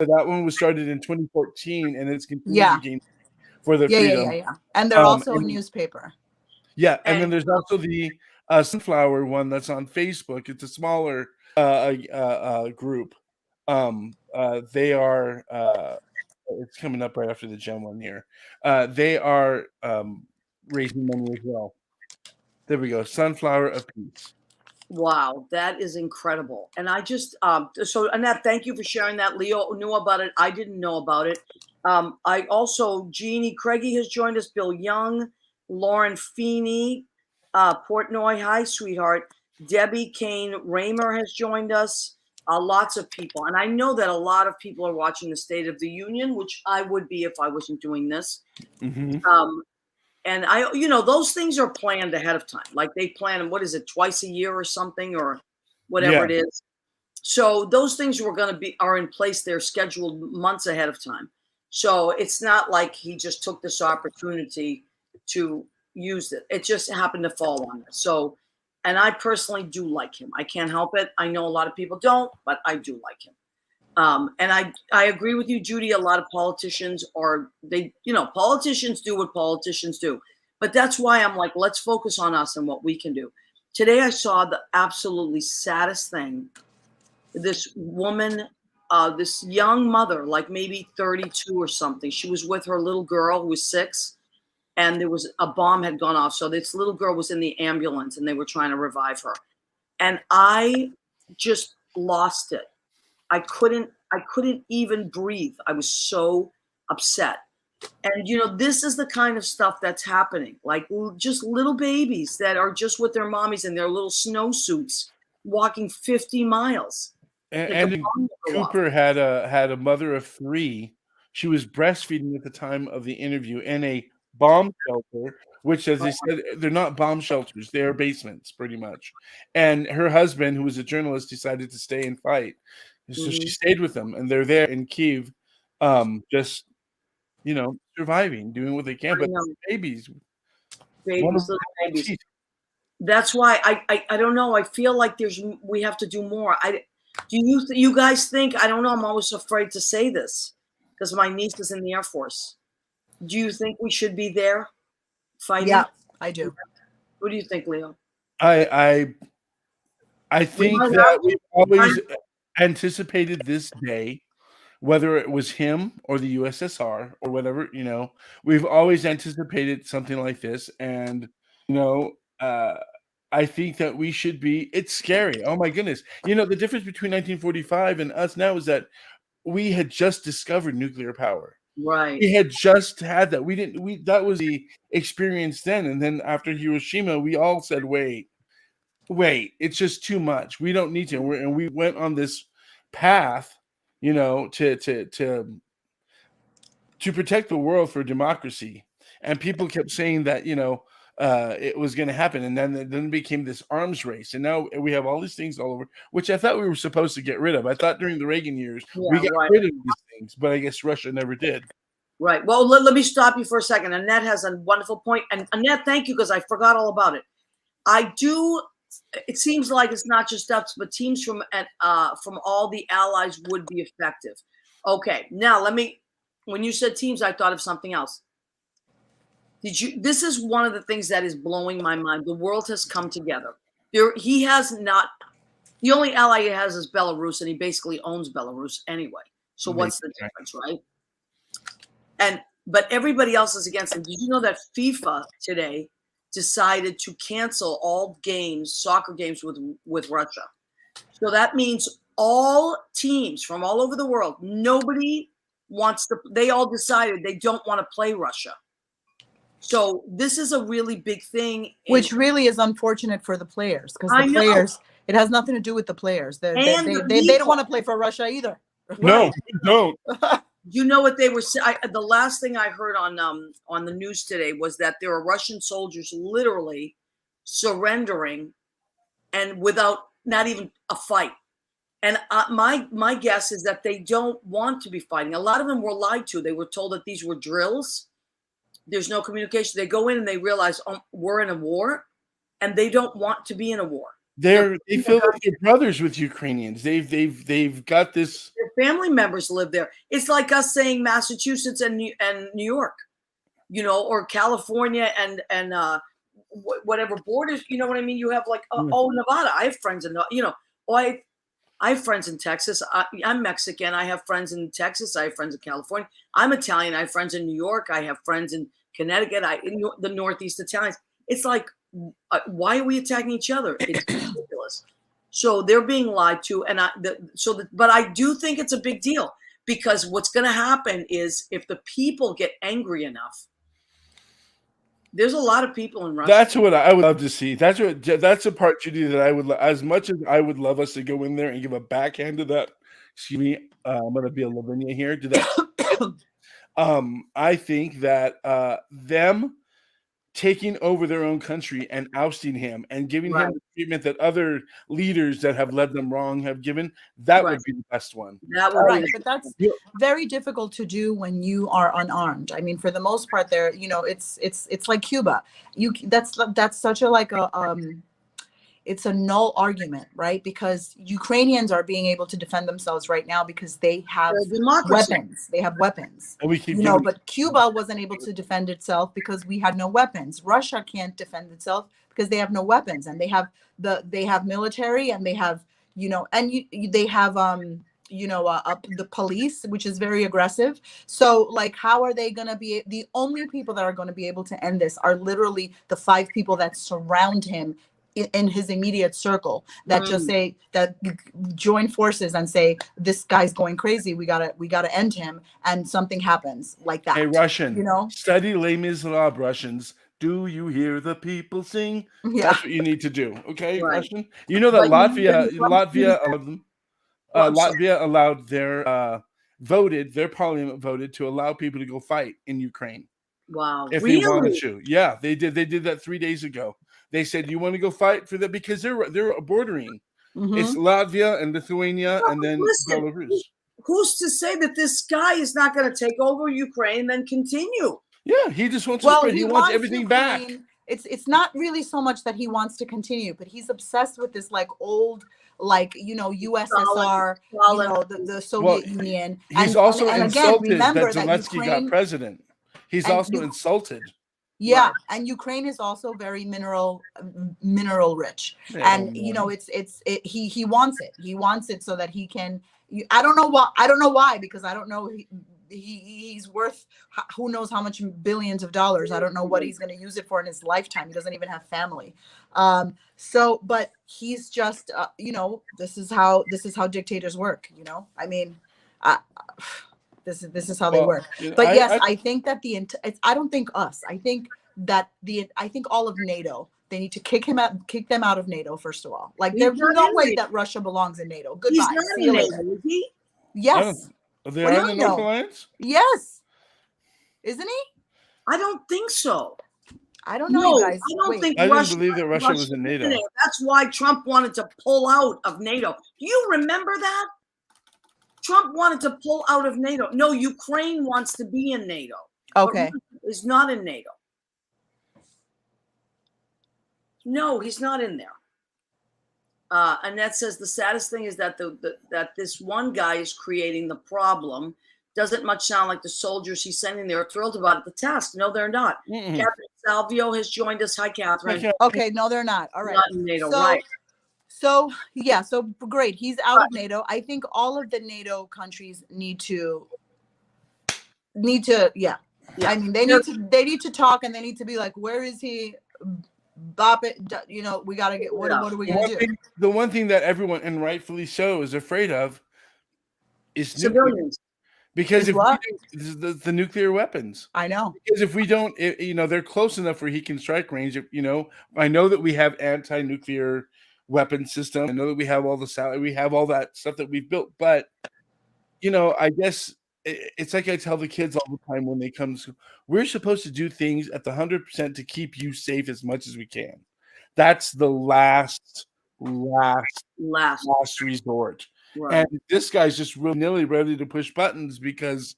So that one was started in 2014, and it's continued to gain for the freedom. Yeah. And they're also a newspaper. Yeah, and then there's also the Sunflower one that's on Facebook. It's a smaller group. They are. It's coming up right after the gem one here. They are raising money as well. There we go. Sunflower of Peace. Wow, that is incredible. And I just, so Annette, thank you for sharing that. Leo knew about it. I didn't know about it. I also, Jeannie Craigie has joined us, Bill Young, Lauren Feeney, Portnoy, hi, sweetheart. Debbie Kane Raymer has joined us. Lots of people. And I know that a lot of people are watching the State of the Union, which I would be if I wasn't doing this. Mm-hmm. And those things are planned ahead of time. Like they plan, what is it, twice a year or something, or whatever it is. So those things are in place. They're scheduled months ahead of time. So it's not like he just took this opportunity to use it. It just happened to fall on us. So, and I personally do like him. I can't help it. I know a lot of people don't, but I do like him. And I agree with you, Judy. A lot of politicians politicians do what politicians do, but that's why I'm like, let's focus on us and what we can do. Today, I saw the absolutely saddest thing. This woman, this young mother, like maybe 32 or something. She was with her little girl who was 6, and there was a bomb had gone off. So this little girl was in the ambulance, and they were trying to revive her. And I just lost it. I couldn't even breathe. I was so upset. And, this is the kind of stuff that's happening. Like just little babies that are just with their mommies in their little snowsuits walking 50 miles. Like a And bomb will go off. Cooper had a mother of 3. She was breastfeeding at the time of the interview in a bomb shelter, which, as they said, they're not bomb shelters, they're basements pretty much. And her husband, who was a journalist, decided to stay and fight. So she stayed with them, and they're there in Kyiv, just, surviving, doing what they can. I But know. babies, one of Babies, them little had babies. teeth. That's why I don't know. I feel like we have to do more. Do you guys think? I don't know. I'm always afraid to say this because my niece is in the Air Force. Do you think we should be there fighting? Yeah, I do. What do you think, Leo? I think might that have we've always anticipated this day, whether it was him or the USSR or whatever, we've always anticipated something like this. And, I think that we should be, it's scary. Oh my goodness. The difference between 1945 and us now is that we had just discovered nuclear power. Right. We had just had that. That was the experience then. And then after Hiroshima, we all said, wait, it's just too much. We don't need to. And we went on this path, to protect the world for democracy. And people kept saying that, it was going to happen. And then it became this arms race. And now we have all these things all over, which I thought we were supposed to get rid of. I thought during the Reagan years, we got rid of these things, but I guess Russia never did. Right. Well, let me stop you for a second. Annette has a wonderful point. And Annette, thank you, because I forgot all about it. It seems like it's not just us, but teams from all the allies would be effective. Okay. Now when you said teams, I thought of something else. This is one of the things that is blowing my mind. The world has come together. He has not, the only ally he has is Belarus, and he basically owns Belarus anyway. So what's the difference, right? But everybody else is against him. Did you know that FIFA today decided to cancel all games, soccer games with Russia? So that means all teams from all over the world, they all decided they don't want to play Russia. So this is a really big thing. Which really is unfortunate for the players, because the players, it has nothing to do with the players. They don't want to play for Russia either. No, we don't. You know what they were saying? The last thing I heard on the news today was that there are Russian soldiers literally surrendering, and without not even a fight. And my guess is that they don't want to be fighting. A lot of them were lied to. They were told that these were drills. There's no communication. They go in and they realize, we're in a war, and they don't want to be in a war. They feel like they're brothers with Ukrainians. They've got this. Their family members live there. It's like us saying Massachusetts and New York, or California and whatever borders. You know what I mean? You have like Nevada. I have friends in I have friends in Texas. I'm Mexican. I have friends in Texas. I have friends in California. I'm Italian. I have friends in New York. I have friends in Connecticut. In the Northeast Italians. It's like, why are we attacking each other? It's ridiculous. So they're being lied to, but I do think it's a big deal, because what's going to happen is if the people get angry enough. There's a lot of people in Russia. That's what I would love to see. That's the part, Judy, that I would, as much as I would love us to go in there and give a backhand to that. Excuse me, I'm going to be a Lavinia here. To that, I think that them taking over their own country and ousting him and giving him the treatment that other leaders that have led them wrong have given, that would be the best one. That would But that's very difficult to do when you are unarmed. I mean, for the most part, there, it's like Cuba. That's such it's a null argument, right? Because Ukrainians are being able to defend themselves right now because they have weapons. They have weapons. And we keep but Cuba wasn't able to defend itself because we had no weapons. Russia can't defend itself because they have no weapons, and they have military, and they have they have the police, which is very aggressive. So like, how are they going to be? The only people that are going to be able to end this are literally the 5 people that surround him in his immediate circle that just Mm. say that join forces and say this guy's going crazy, we gotta end him, and something happens like that. Hey, Russian, You know? study Les Miserables, Russians. Do you hear the people sing? Yeah. That's what you need to do. Okay, Right. Russian. You know that But Latvia allowed them. Well, I'm sorry. Latvia allowed their parliament voted to allow people to go fight in Ukraine Wow. if they wanted Really? to. Yeah, they did. They did that 3 days ago. They said, "You want to go fight for that?" Because they're bordering. It's Mhm. Latvia and Lithuania, and then Listen, Belarus. who's to say that this guy is not going to take over Ukraine and then continue? Yeah, he just wants to Well, spread. he He wants wants everything back. Ukraine. It's not really so much that he wants to continue, but he's obsessed with this like old, like, you know, USSR, you Stalin. know, the Well, Soviet Union. He's And also again, insulted remember that that Zelensky got Ukraine, president. He's and also you, insulted. yeah, Right. and Ukraine is also very mineral rich, Yeah, and you know he wants it. He wants it so that he can. I don't know why. I don't know why, because I don't know. He's worth who knows how much billions of dollars. I don't know what he's going to use it for in his lifetime. He doesn't even have family. So, but he's just you know, this is how dictators work. You know, I mean, this is how they Well, work. you know, But yes, I think that I don't think us. I think that I think all of NATO. They need to kick them out of NATO first of all. Like, He's there's not no in way NATO. that Russia belongs in NATO. He's Goodbye. not See in you later. NATO, is he? Yes. They What are do in the you North know? Alliance. Yes. Isn't he? I don't think so. I don't know, No, you guys. I don't Wait. think I didn't Russia. believe that Russia was in NATO. That's why Trump wanted to pull out of NATO. Do you remember that? Trump wanted to pull out of NATO. No, Ukraine wants to be in NATO. Okay. Is not in NATO. No, he's not in there. Annette says the saddest thing is that that this one guy is creating the problem. Doesn't much sound like the soldiers he's sending there are thrilled about it. The task. No, they're not. Mm-mm. Catherine Salvio has joined us. Hi, Catherine. Okay. No, they're not. All right. Not in NATO, So, right? so yeah. So great. He's out of NATO. I think all of the NATO countries need to. Yeah. I mean, they need to talk, and they need to be like, where is he? Bop it. You know, we gotta get. What are we gonna do? The one thing that everyone, and rightfully so, is afraid of is nuclear. Civilians. Because if what? the nuclear weapons, I know. because if we don't, you know, they're close enough where he can strike range. You know, I know that we have anti-nuclear weapon system. I know that we have all we have all that stuff that we've built. But you know, I guess it's like I tell the kids all the time when they come to school, we're supposed to do things at the 100% to keep you safe as much as we can. That's the last resort. Right. And this guy's just willy-nilly ready to push buttons because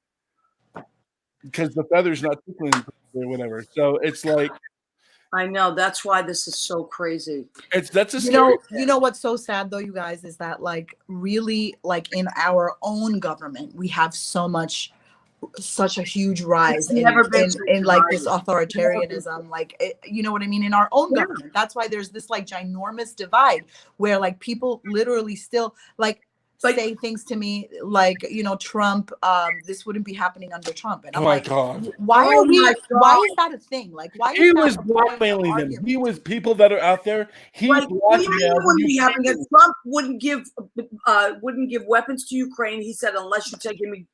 the feather's not tickling or whatever. So it's like, I know, that's why this is so crazy. That's a scary you know what's so sad though, you guys, is that like really like in our own government we have such a huge rise in like this authoritarianism, like you know what I mean, in our own government. That's why there's this like ginormous divide where like people literally still like say things to me like, you know, Trump, this wouldn't be happening under Trump, and I'm like, God, why is that a thing? Like, why he is was blackmailing them? He was people that are out there. He wouldn't be happening. That Trump wouldn't give weapons to Ukraine. He said, unless you take me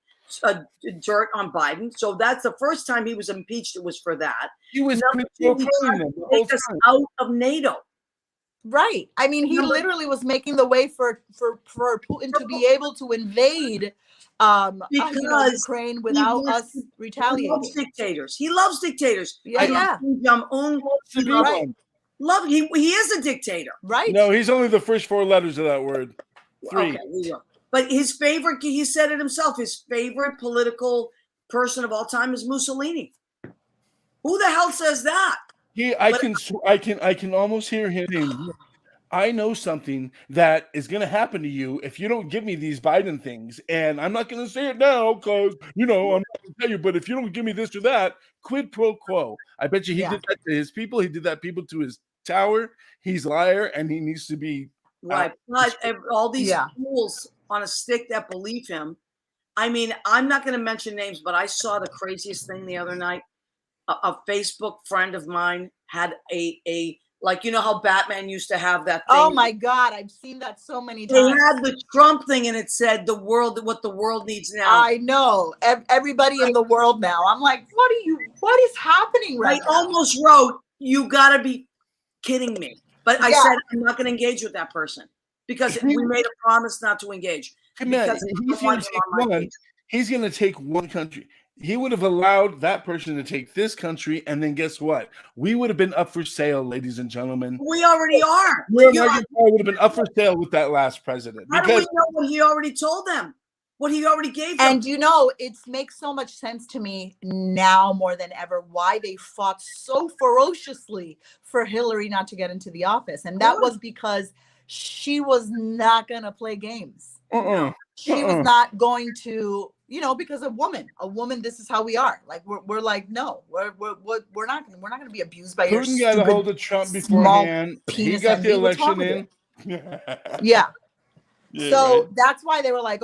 dirt on Biden. So that's the first time he was impeached. It was for that. He was take us out of NATO. Right. I mean, he literally was making the way for Putin to be able to invade Ukraine without us retaliating. He loves dictators. He loves dictators. Yeah. He is a dictator. Right. No, he's only the first 4 letters of that word. 3. Okay, but his favorite, he said it himself, his favorite political person of all time is Mussolini. Who the hell says that? I can almost hear him saying, I know something that is going to happen to you if you don't give me these Biden things. And I'm not going to say it now because, you know, I'm not going to tell you. But if you don't give me this or that, quid pro quo. I bet you he did that to his people. He did that people to his tower. He's a liar and he needs to be. Right. But all these fools on a stick that believe him. I mean, I'm not going to mention names, but I saw the craziest thing the other night. A Facebook friend of mine had a Like, you know how Batman used to have that thing? Oh my God, I've seen that so many They times. had the Trump thing and it said what the world needs now. I know. Everybody in the world now. I'm like, what is happening right I now? almost wrote, you gotta be kidding me. But I Yeah. said, I'm not gonna engage with that person because we made a promise not to engage. Because He's going to take one. He's going to take one country. He would have allowed that person to take this country, and then guess what? We would have been up for sale, ladies and gentlemen. We already are. Your American power would have been up for sale with that last president. How do we know what he already told them? What he already gave them? And you know, it makes so much sense to me now more than ever why they fought so ferociously for Hillary not to get into the office. And that was because she was not going to play games. She was not going to, you know, because a woman, this is how we are. Like we're like, no, we're not going to be abused by your Putin got a hold of Trump beforehand. He got the election in. Yeah. Yeah, so right. That's why they were like,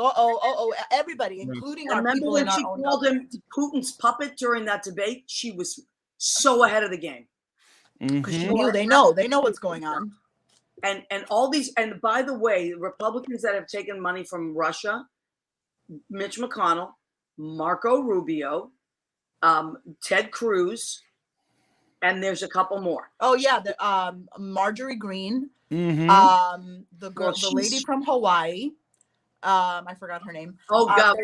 everybody, including our people when in our she own called government. him Putin's puppet during that debate? She was so ahead of the game. Because she knew they know what's going on. And all these, and by the way, Republicans that have taken money from Russia, Mitch McConnell, Marco Rubio, Ted Cruz, and there's a couple more. Oh yeah, the Marjorie Greene, the lady from Hawaii. I forgot her name. Oh God,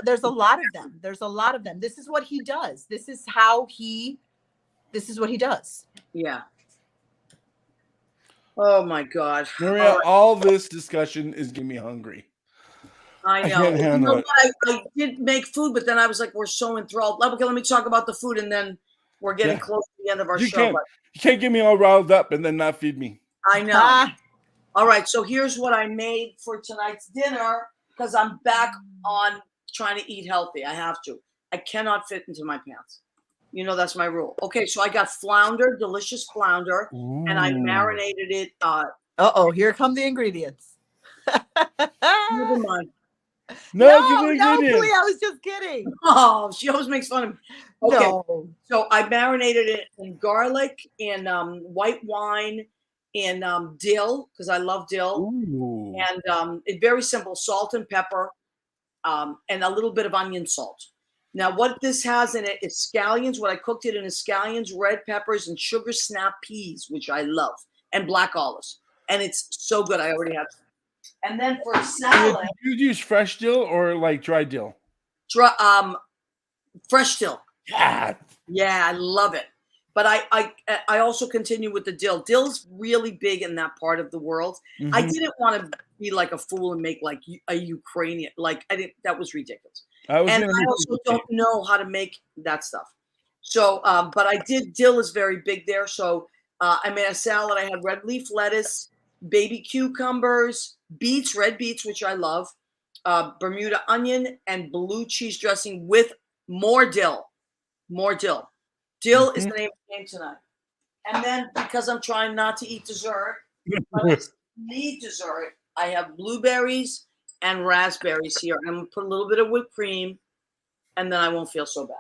there's a lot of them. This is what he does. This is what he does. Yeah. Oh my God. Maria, all this discussion is getting me hungry. I know. I can't handle it. I did make food, but then I was like, we're so enthralled. Okay, let me talk about the food, and then we're getting close to the end of our show. You can't get me all riled up and then not feed me. I know. All right, so here's what I made for tonight's dinner because I'm back on trying to eat healthy. I have to. I cannot fit into my pants. You know, that's my rule. Okay, so I got flounder, delicious flounder, and I marinated it. Here come the ingredients. Never mind. No, please, I was just kidding. Oh, she always makes fun of me. Okay, no. So I marinated it in garlic, in white wine, in dill, because I love dill. Ooh. And it's very simple, salt and pepper, and a little bit of onion salt. Now, what this has in it is scallions. What I cooked it in is scallions, red peppers, and sugar snap peas, which I love, and black olives. And it's so good. I already have. And then for salad, you use fresh dill or like dry dill? Fresh dill. Yeah, I love it. But I also continue with the dill. Dill's really big in that part of the world. Mm-hmm. I didn't want to be like a fool and make like a Ukrainian. Like I didn't. That was ridiculous. I also don't know how to make that stuff. So, but I did. Dill is very big there. So I made a salad. I had red leaf lettuce, baby cucumbers, beets, red beets, which I love, Bermuda onion, and blue cheese dressing with more dill. More dill. Dill is the name of the game tonight. And then because I'm trying not to eat dessert, but I need dessert, I have blueberries and raspberries here. I'm going to put a little bit of whipped cream, and then I won't feel so bad.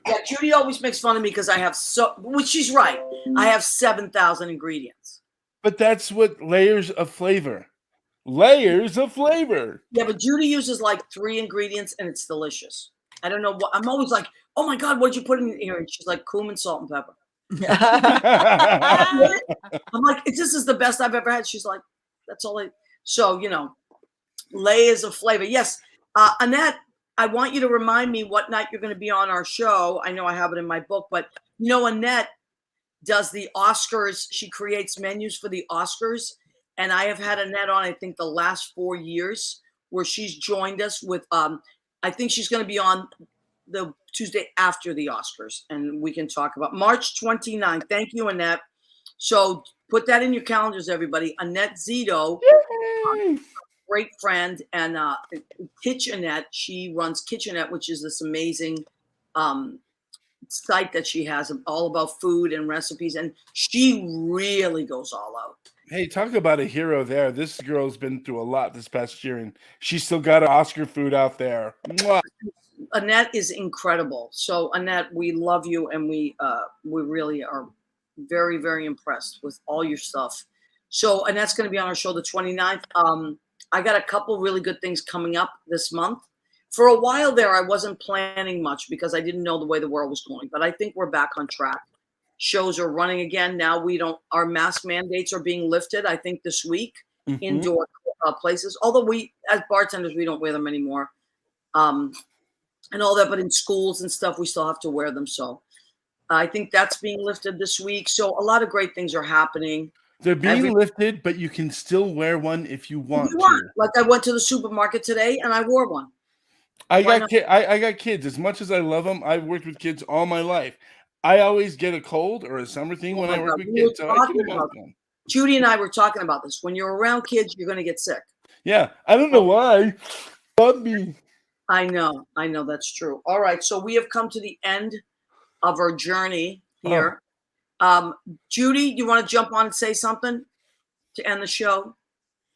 Yeah, Judy always makes fun of me because I have which she's right. I have 7,000 ingredients. But that's what layers of flavor. Layers of flavor. Yeah, but Judy uses like 3 ingredients, and it's delicious. I don't know what. I'm always like, oh my God, what'd you put in here? And she's like, cumin, salt, and pepper. I'm like, this is the best I've ever had. She's like, that's all. So, you know, layers of flavor. Yes. Annette, I want you to remind me what night you're going to be on our show. I know I have it in my book, but you know, Annette does the Oscars. She creates menus for the Oscars. And I have had Annette on, I think, the last 4 years where she's joined us with, I think she's going to be on the Tuesday after the Oscars, and we can talk about March 29th. Thank you, Annette. So put that in your calendars, everybody. Annette Zito, great friend, and Kitchenette. She runs Kitchenette, which is this amazing site that she has all about food and recipes, and she really goes all out. Hey, talk about a hero there. This girl's been through a lot this past year, and she's still got her Oscar food out there. Mwah. Annette is incredible. So, Annette, we love you, and we really are very, very impressed with all your stuff. So, and that's going to be on our show the 29th. I got a couple really good things coming up this month. For a while there, I wasn't planning much because I didn't know the way the world was going, but I think we're back on track. Shows are running again. Now our mask mandates are being lifted, I think this week, indoor places. Although we, as bartenders, we don't wear them anymore. And all that, but in schools and stuff, we still have to wear them. So I think that's being lifted this week. So a lot of great things are happening. They're being lifted, but you can still wear one if you want to. Like I went to the supermarket today and I wore one. I got kids. As much as I love them, I've worked with kids all my life. I always get a cold or a summer thing when I work with kids. So I keep them. Judy and I were talking about this. When you're around kids, you're going to get sick. Yeah, I don't know why. Love me. I know, that's true. All right, so we have come to the end of our journey here. Judy, you want to jump on and say something to end the show?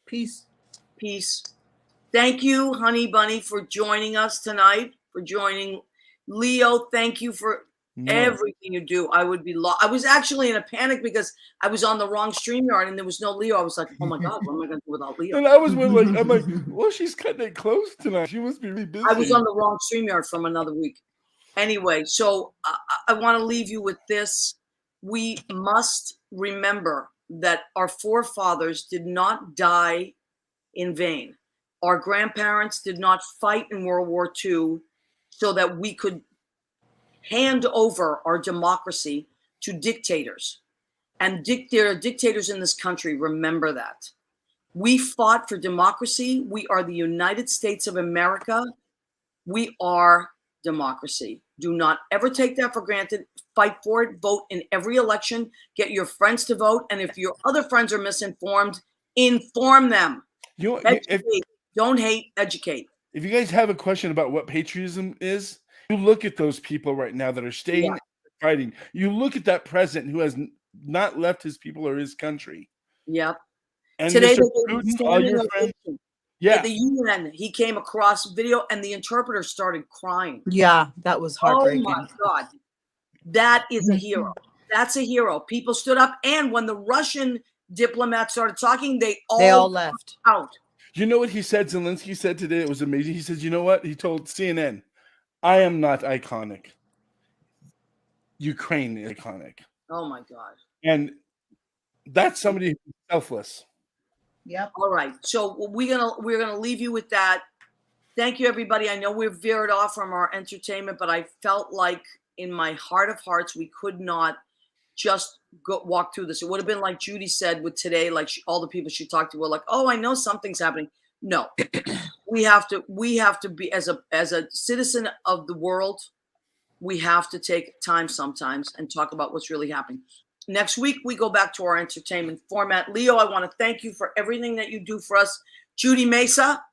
Peace. Thank you, Honey Bunny, for joining us tonight, for joining. Leo, thank you for everything you do. I was actually in a panic because I was on the wrong StreamYard and there was no Leo. I was like, oh my God, what am I going to do without Leo? And I was I'm like, well, she's cutting it close tonight. She must be really busy. I was on the wrong StreamYard from another week. Anyway, so I want to leave you with this. We must remember that our forefathers did not die in vain. Our grandparents did not fight in World War II so that we could hand over our democracy to dictators. And there are dictators in this country. Remember that. We fought for democracy. We are the United States of America. We are democracy. Do not ever take that for granted. Fight for it. Vote in every election. Get your friends to vote. And if your other friends are misinformed, inform them. Don't hate, educate. If you guys have a question about what patriotism is, you look at those people right now that are staying fighting. You look at that president who has not left his people or his country. Yep. And today, Putin, all your friends. At the UN, he came across video and the interpreter started crying. Yeah, that was heartbreaking. Oh my God. That is a hero. That's a hero. People stood up. And when the Russian diplomats started talking, they all left out. You know what he said? Zelensky said today, it was amazing. He said, you know what? He told CNN, I am not iconic. Ukraine is iconic. Oh my God. And that's somebody who's selfless. Yep. All right. So we're gonna leave you with that. Thank you, everybody. I know we've veered off from our entertainment, but I felt like in my heart of hearts, we could not just walk through this. It would have been like Judy said with today, like all the people she talked to were like, oh, I know something's happening. No, we have to be as a citizen of the world. We have to take time sometimes and talk about what's really happening. Next week, we go back to our entertainment format. Leo, I want to thank you for everything that you do for us. Judy Mesa,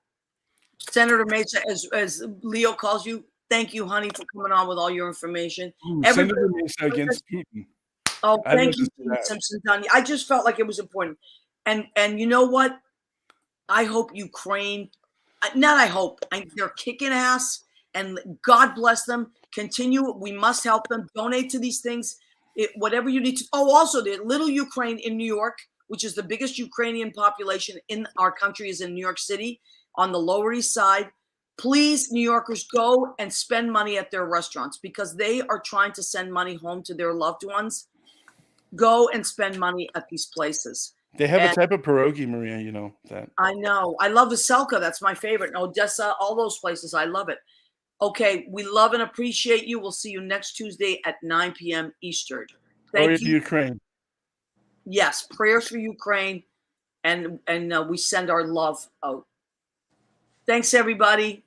Senator Mesa, as Leo calls you, thank you, honey, for coming on with all your information. Senator Mesa against Putin. Oh, thank you, Simpson. I just felt like it was important. And you know what? I hope Ukraine, they're kicking ass, and God bless them. Continue. We must help them. Donate to these things. Whatever you need to. Oh, also, the little Ukraine in New York, which is the biggest Ukrainian population in our country, is in New York City on the Lower East Side. Please, New Yorkers, go and spend money at their restaurants because they are trying to send money home to their loved ones. Go and spend money at these places. They have a type of pierogi, Maria, you know that. I know. I love Veselka. That's my favorite. And Odessa, all those places. I love it. Okay. We love and appreciate you. We'll see you next Tuesday at 9 p.m. Eastern. Thank you. Ukraine. Yes. Prayers for Ukraine. And we send our love out. Thanks, everybody.